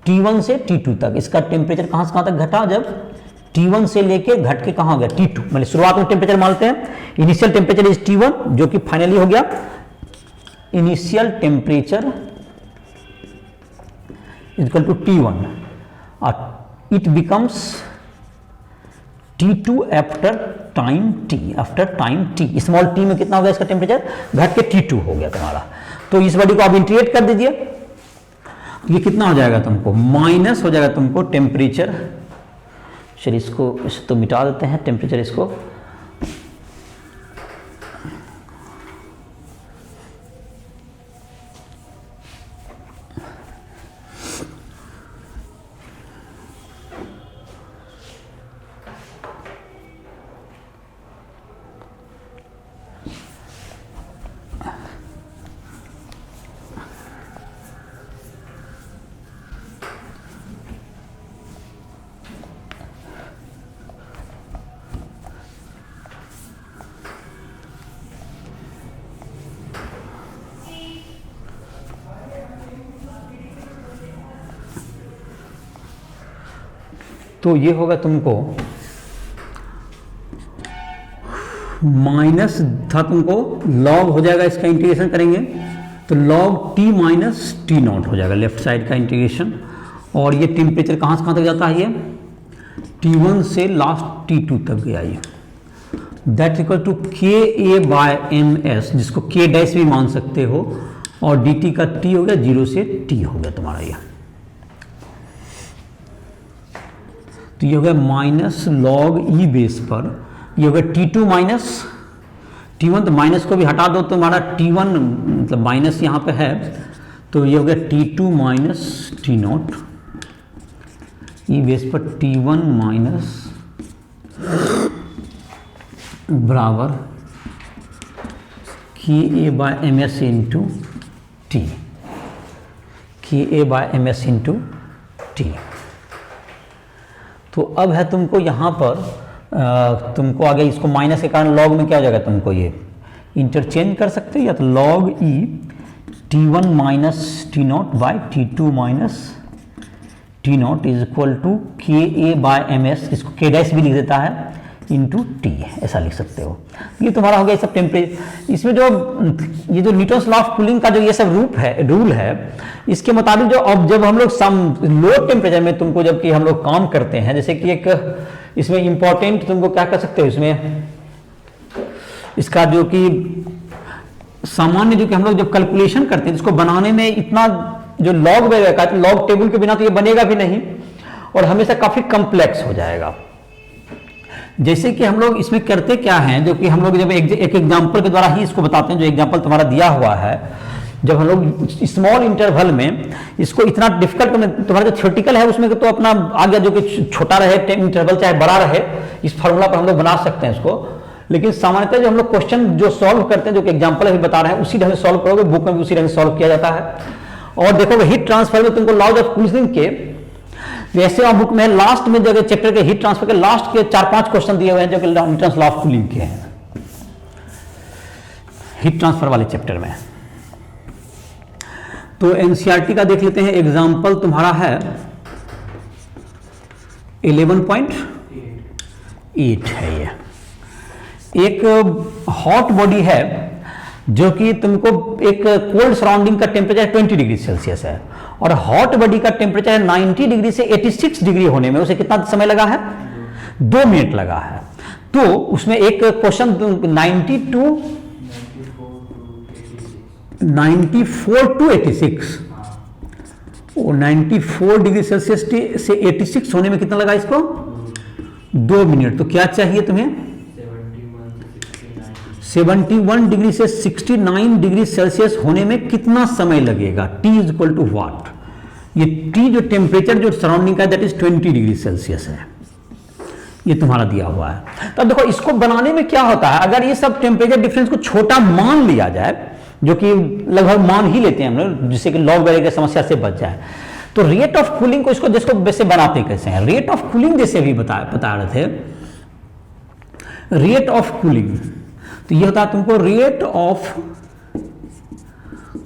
T1 से T2 तक, इसका टेम्परेचर कहां से कहां तक घटा, जब T1 से लेके घट के कहां हो गया T2, मतलब शुरुआत में टेम्परेचर मानते हैं, इनिशियल टेम्परेचर इज T1 जो कि फाइनली हो गया initial temperature equal to T1, और it becomes T2 after time t, small t में कितना हो गया इसका टेम्परेचर, घट के T2 हो गया तुम्हारा। तो इस बॉडी को आप इंटीग्रेट कर दीजिए, ये कितना हो जाएगा तुमको, माइनस हो जाएगा तुमको टेम्परेचर, चलिए इसको तो मिटा देते हैं टेम्परेचर, इसको तो ये होगा तुमको माइनस था, तुमको लॉग हो जाएगा, इसका इंटीग्रेशन करेंगे तो log T minus T not हो जाएगा लेफ्ट साइड का इंटीग्रेशन। और ये टेम्परेचर कहाँ से कहाँ तक जाता है, ये T1 से लास्ट T2 तक गया ये। दैट इक्वल टू के ए बाय एम एस, जिसको के डैश भी मान सकते हो, और डी टी का टी हो गया 0 से टी हो गया तुम्हारा ये। तो ये हो गया माइनस लॉग ई बेस पर, ये हो गया T2 माइनस T1, तो माइनस को भी हटा दो तो तुम्हारा T1 मतलब माइनस यहाँ पे है, तो ये हो गया T2 minus T naught, E base पर T1 माइनस बराबर K A by M S into T, K A by M S into T. तो अब है तुमको यहाँ पर तुमको आगे इसको माइनस के कारण लॉग में क्या हो जाएगा, तुमको ये इंटरचेंज कर सकते हो, या तो log e T1 minus T nought by T2 minus T nought is equal to के ए बाय एम एस, इसको के डैश भी लिख देता है इंटू टी, ऐसा लिख सकते हो। ये तुम्हारा हो गया सब टेम्परेचर। इसमें जो ये जो न्यूटन्स लॉ ऑफ कूलिंग का जो ये सब रूल है, इसके मुताबिक जो अब जब हम लोग सम लो टेम्परेचर में तुमको जबकि हम लोग काम करते हैं, जैसे कि एक इसमें इंपॉर्टेंट तुमको क्या कर सकते हो, इसमें इसका जो कि सामान्य जो कि हम लोग जब कैलकुलेशन करते हैं इसको बनाने में इतना जो लॉग वगैरह का, तो लॉग टेबल के बिना तो ये बनेगा भी नहीं और हमेशा काफी कॉम्प्लेक्स हो जाएगा। जैसे कि हम लोग इसमें करते क्या हैं, जो कि हम लोग जब एक एग्जांपल के द्वारा ही इसको बताते हैं, जो एग्जांपल तुम्हारा दिया हुआ है, जब हम लोग स्मॉल इंटरवल में इसको इतना डिफिकल्ट में, तुम्हारा जो थ्योरेटिकल है उसमें तो अपना आ गया, जो कि छोटा रहे इंटरवल चाहे बड़ा रहे, इस फॉर्मूला पर हम लोग बना सकते हैं इसको। लेकिन सामान्यतः जो हम लोग क्वेश्चन जो सॉल्व करते हैं, जो कि एग्जाम्पल अभी बता रहे हैं, उसी ढंग से सॉल्व करोगे, बुक में भी उसी ढंग से सॉल्व किया जाता है। और देखोगे हीट ट्रांसफर में तुमको लॉज ऑफ कूलिंग के वैसे आप बुक में लास्ट में जगह चैप्टर के हीट ट्रांसफर के लास्ट के 4-5 क्वेश्चन दिए हुए हैं, जो कि न्यूटन्स लॉ ऑफ कूलिंग के हैं हीट ट्रांसफर वाले चैप्टर में। तो एनसीईआरटी का देख लेते हैं एग्जांपल, तुम्हारा है 11.8 है। ये एक हॉट बॉडी है जो कि तुमको एक कोल्ड सराउंडिंग का टेम्परेचर 20 डिग्री सेल्सियस है, और हॉट बॉडी का टेम्परेचर 90 डिग्री से 86 डिग्री होने में उसे कितना समय लगा है, 2 मिनट लगा है। तो उसमें एक क्वेश्चन 94 टू 86 और 94 डिग्री सेल्सियस से 86 होने में कितना लगा इसको, 2 मिनट। तो क्या चाहिए तुम्हें, 71 डिग्री से 69 डिग्री सेल्सियस होने में कितना समय लगेगा, T is equal to what. ये T जो टेम्परेचर जो सराउंडिंग का दैट इज 20 डिग्री सेल्सियस है, ये तुम्हारा दिया हुआ है। तो अब देखो इसको बनाने में क्या होता है, अगर ये सब टेम्परेचर डिफरेंस को छोटा मान लिया जाए, जो कि लगभग मान ही लेते हैं हम लोग, जिससे कि लॉग वगैरह की समस्या से बच जाए, तो रेट ऑफ कूलिंग को इसको जिसको वैसे बनाते कैसे हैं, रेट ऑफ कूलिंग जैसे भी बता रहे थे, रेट ऑफ कूलिंग तो ये होता है तुमको रेट ऑफ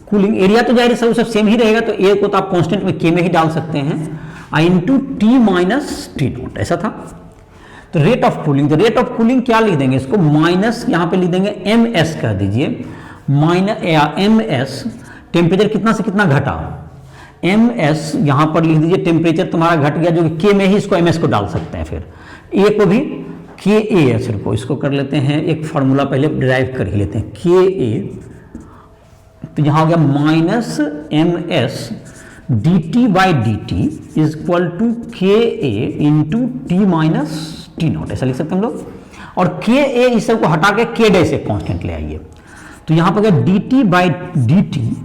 कूलिंग, एरिया तो जाहिर सब सेम ही रहेगा, तो ए को तो आप कांस्टेंट में के में ही डाल सकते हैं, I into T minus T naught, ऐसा था। तो रेट ऑफ कूलिंग, तो रेट ऑफ कूलिंग क्या लिख देंगे इसको, माइनस यहां पे लिख देंगे एम एस कह दीजिए, माइनस एम एस टेम्परेचर कितना से कितना घटा, एम एस यहां पर लिख दीजिए, टेम्परेचर तुम्हारा घट गया, जो कि के में ही इसको एम एस को डाल सकते हैं, फिर ए को भी के ए एस को इसको कर लेते हैं, एक फार्मूला पहले डिराइव कर ही लेते हैं, के ए, तो यहां हो गया minus M S D T by D T is equal to के A into T minus T naught, ऐसा लिख सकते हैं हम लोग। और के ए इस सब को हटा के के डैश एक कांस्टेंट ले आइए, तो यहां पर गया d T by D t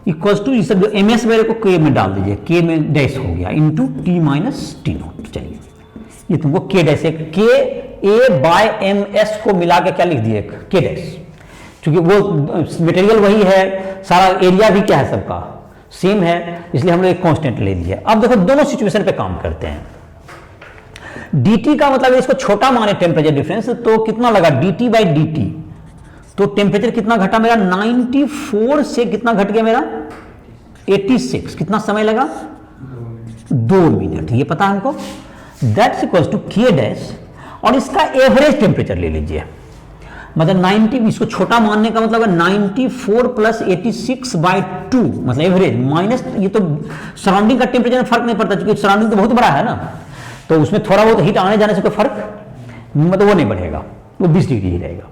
equal to इस सब जो एम एस वगैरह को के में डाल दीजिए, के में डैश हो गया into T minus T not. चलिए ये तुमको के डैश, के ए बाय एम एस को मिला के क्या लिख दिए, के डैश, क्योंकि वो मटेरियल वही है, सारा एरिया भी क्या है सबका सेम है, इसलिए हम लोग एक कांस्टेंट ले लिया। अब देखो दोनों सिचुएशन पे काम करते हैं। dt का मतलब इसको छोटा माने टेम्परेचर डिफरेंस, तो कितना लगा dt बाई dt, तो टेम्परेचर कितना घटा मेरा, 94 से कितना घट गया मेरा 86, कितना समय लगा, 2 मिनट, ये पता है हमको। That's equals to K dash, और इसका एवरेज टेम्परेचर ले लीजिए, मतलब 90, इसको छोटा मानने का मतलब है 94 प्लस 86/2, मतलब एवरेज माइनस, ये तो सराउंडिंग का टेम्परेचर में फर्क नहीं पड़ता क्योंकि सराउंडिंग तो बहुत बड़ा है ना, तो उसमें थोड़ा बहुत हीट आने जाने से कोई फर्क मतलब वो नहीं बढ़ेगा, वो 20 डिग्री ही रहेगा।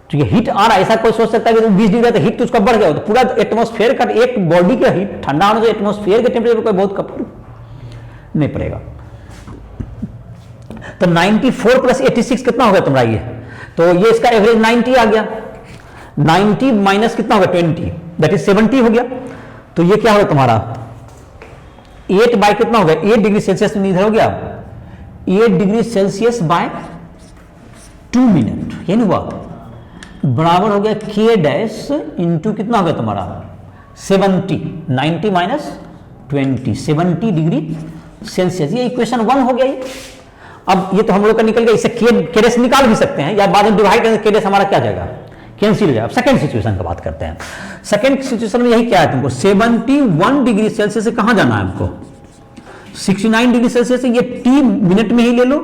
ठीक है, हीट आ रहा है, ऐसा कोई सोच सकता है कि 20 डिग्री है तो हीट तो उसका बढ़ गया, तो पूरा एटमॉस्फेयर का, एक बॉडी का हीट ठंडा होने से एटमॉस्फेयर के टेम्परेचर पर कोई बहुत फर्क नहीं पड़ेगा। तो 94 प्लस 86 कितना होगा तुम्हारा ये, तो ये इसका एवरेज 90 आ गया, 90 माइनस कितना होगा 20, दैट इज 70 हो गया। तो ये क्या होगा तुम्हारा 8 बाय कितना हो गया, 8 डिग्री सेल्सियस में इधर हो गया 8 डिग्री सेल्सियस बाय 2 मिनट, यानी हुआ बराबर हो गया के डैश इंटू कितना हो गया तुम्हारा 70, 90 माइनस 20, 70 डिग्री सेल्सियस। ये इक्वेशन 1 हो गया ये। अब ये तो हम लोग का निकल गया, इसे के डैश निकाल भी सकते हैं या बाद में डिवाइड करेंगे, के डैश हमारा क्या जाएगा कैंसिल हो जाएगा। अब सेकंड सिचुएशन का बात करते हैं। सेकंड सिचुएशन में यही क्या है, तुमको 71 डिग्री सेल्सियस से कहां जाना है हमको 69 डिग्री सेल्सियस से, ये टी मिनट में ही ले लो,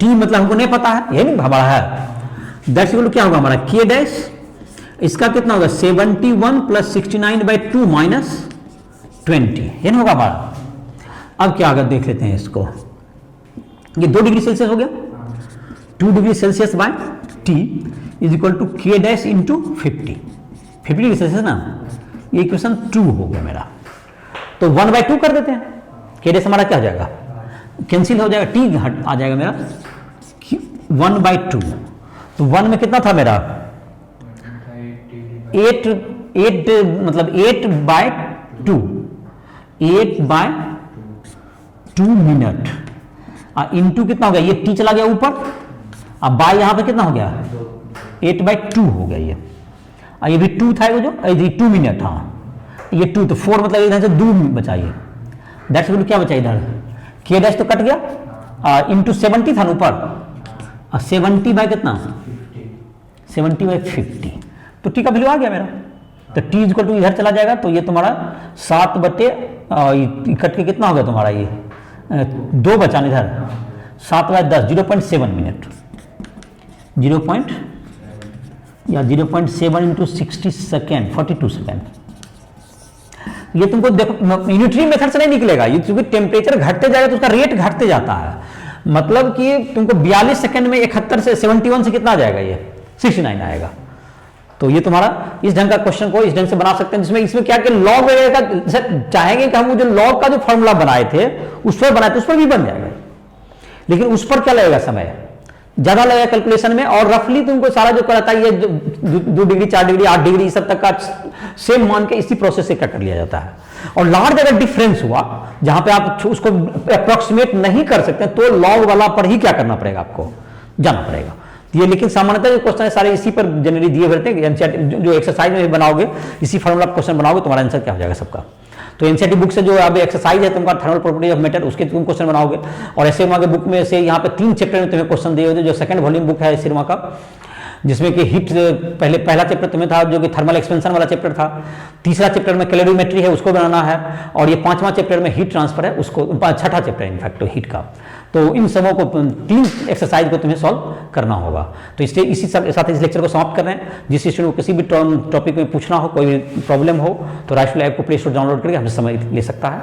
टी मतलब हमको नहीं पता है, यही नहीं हमारा है। दैट्स इक्वल टू क्या होगा हमारा के डैश, इसका कितना होगा 71 प्लस 69/2 माइनस 20, ये नहीं होगा हमारा। अब क्या अगर देख लेते हैं इसको, ये 2 डिग्री सेल्सियस हो गया, 2 degree Celsius by T is equal to K dash into 50 degree Celsius ना, ये इक्वेशन 2 हो गया मेरा। तो 1/2 कर देते हैं, के डैश हमारा क्या हो जाएगा कैंसिल हो जाएगा, टी हट आ जाएगा मेरा 1/2। तो 1 में कितना था मेरा 8 मतलब 8/2, 8/2 मिनट, इंटू कितना हो गया, ये टी चला गया ऊपर, अब बाय यहां पे कितना हो गया 8/2 हो गया ये, ये भी 2 था वो जो 2 मिनट, हाँ ये 2, तो 4 मतलब इधर से 2 बचाइए, दैट्स इक्वल टू क्या बचा इधर के डैश तो कट गया, इंटू 70 था ना ऊपर, 70 बाय कितना 70/50, तो टी का वैल्यू आ गया मेरा। तो टी इक्वल टू इधर चला जाएगा, तो ये तुम्हारा 7 बटे कट के कितना होगा तुम्हारा ये 2 बचा इधर 7/10, 0.7 मिनट, 0.7 इंटू 60 सेकेंड 42 सेकेंड। ये तुमको देखो यूनिटरी मेथड से नहीं निकलेगा ये, क्योंकि टेम्परेचर घटते जाएगा तो उसका रेट घटते जाता है, मतलब कि तुमको 42 सेकंड में 71 से 71 से कितना आ जाएगा ये 69 आएगा। तो ये तुम्हारा इस ढंग का क्वेश्चन को इस ढंग से बना सकते हैं, जिसमें इसमें क्या कि लॉग वगैरह का चाहेंगे कि हम जो लॉग का जो फॉर्मूला बनाए थे उस पर बनाए थे उस पर भी बन जाएगा, लेकिन उस पर क्या लगेगा समय ज्यादा लगेगा कैलकुलेशन में, और रफली तुमको सारा जो कराता है ये 2 डिग्री 4 डिग्री 8 डिग्री इस सब तक का सेम मान के इसी प्रोसेस से क्या कर लिया जाता है। और लार्ज अगर डिफरेंस हुआ जहां पे आप उसको अप्रोक्सीमेट नहीं कर सकते तो लॉग वाला पर ही क्या करना पड़ेगा आपको जाना पड़ेगा। ये लेकिन सामान्यतः जो क्वेश्चन है सारे इसी पर जनरली दिए हुए थे, जो एक्सरसाइज में बनाओगे इसी फॉर्मूला क्वेश्चन बनाओगे तुम्हारा आंसर क्या हो जाएगा सबका। तो एनसीईआरटी बुक से जो अब एक्सरसाइज है तुम्हारा थर्मल प्रॉपर्टी ऑफ मैटर उसके तुम क्वेश्चन बनाओगे, और ऐसे के बुक में से यहाँ पे 3 चैप्टर में तुम्हें क्वेश्चन दिए हुए, जो सेकंड वॉल्यूम बुक है सिरमा का, जिसमें कि हीट पहला चैप्टर तुम्हें था जो कि थर्मल एक्सपेंशन वाला चैप्टर था, तीसरा चैप्टर में कैलोरीमेट्री है उसको बनाना है, और ये 5वां चैप्टर में हीट ट्रांसफर है उसको, 6ठा चैप्टर है इनफैक्ट हीट का। तो इन सबों को 3 एक्सरसाइज को तुम्हें सॉल्व करना होगा। तो इसलिए इसी साथ इस लेक्चर को समाप्त कर रहे हैं। जिस स्टूडेंट को किसी भी टॉपिक में पूछना हो, कोई भी प्रॉब्लम हो, तो राइफल ऐप को प्ले स्टोर डाउनलोड करके हमसे समय ले सकता है।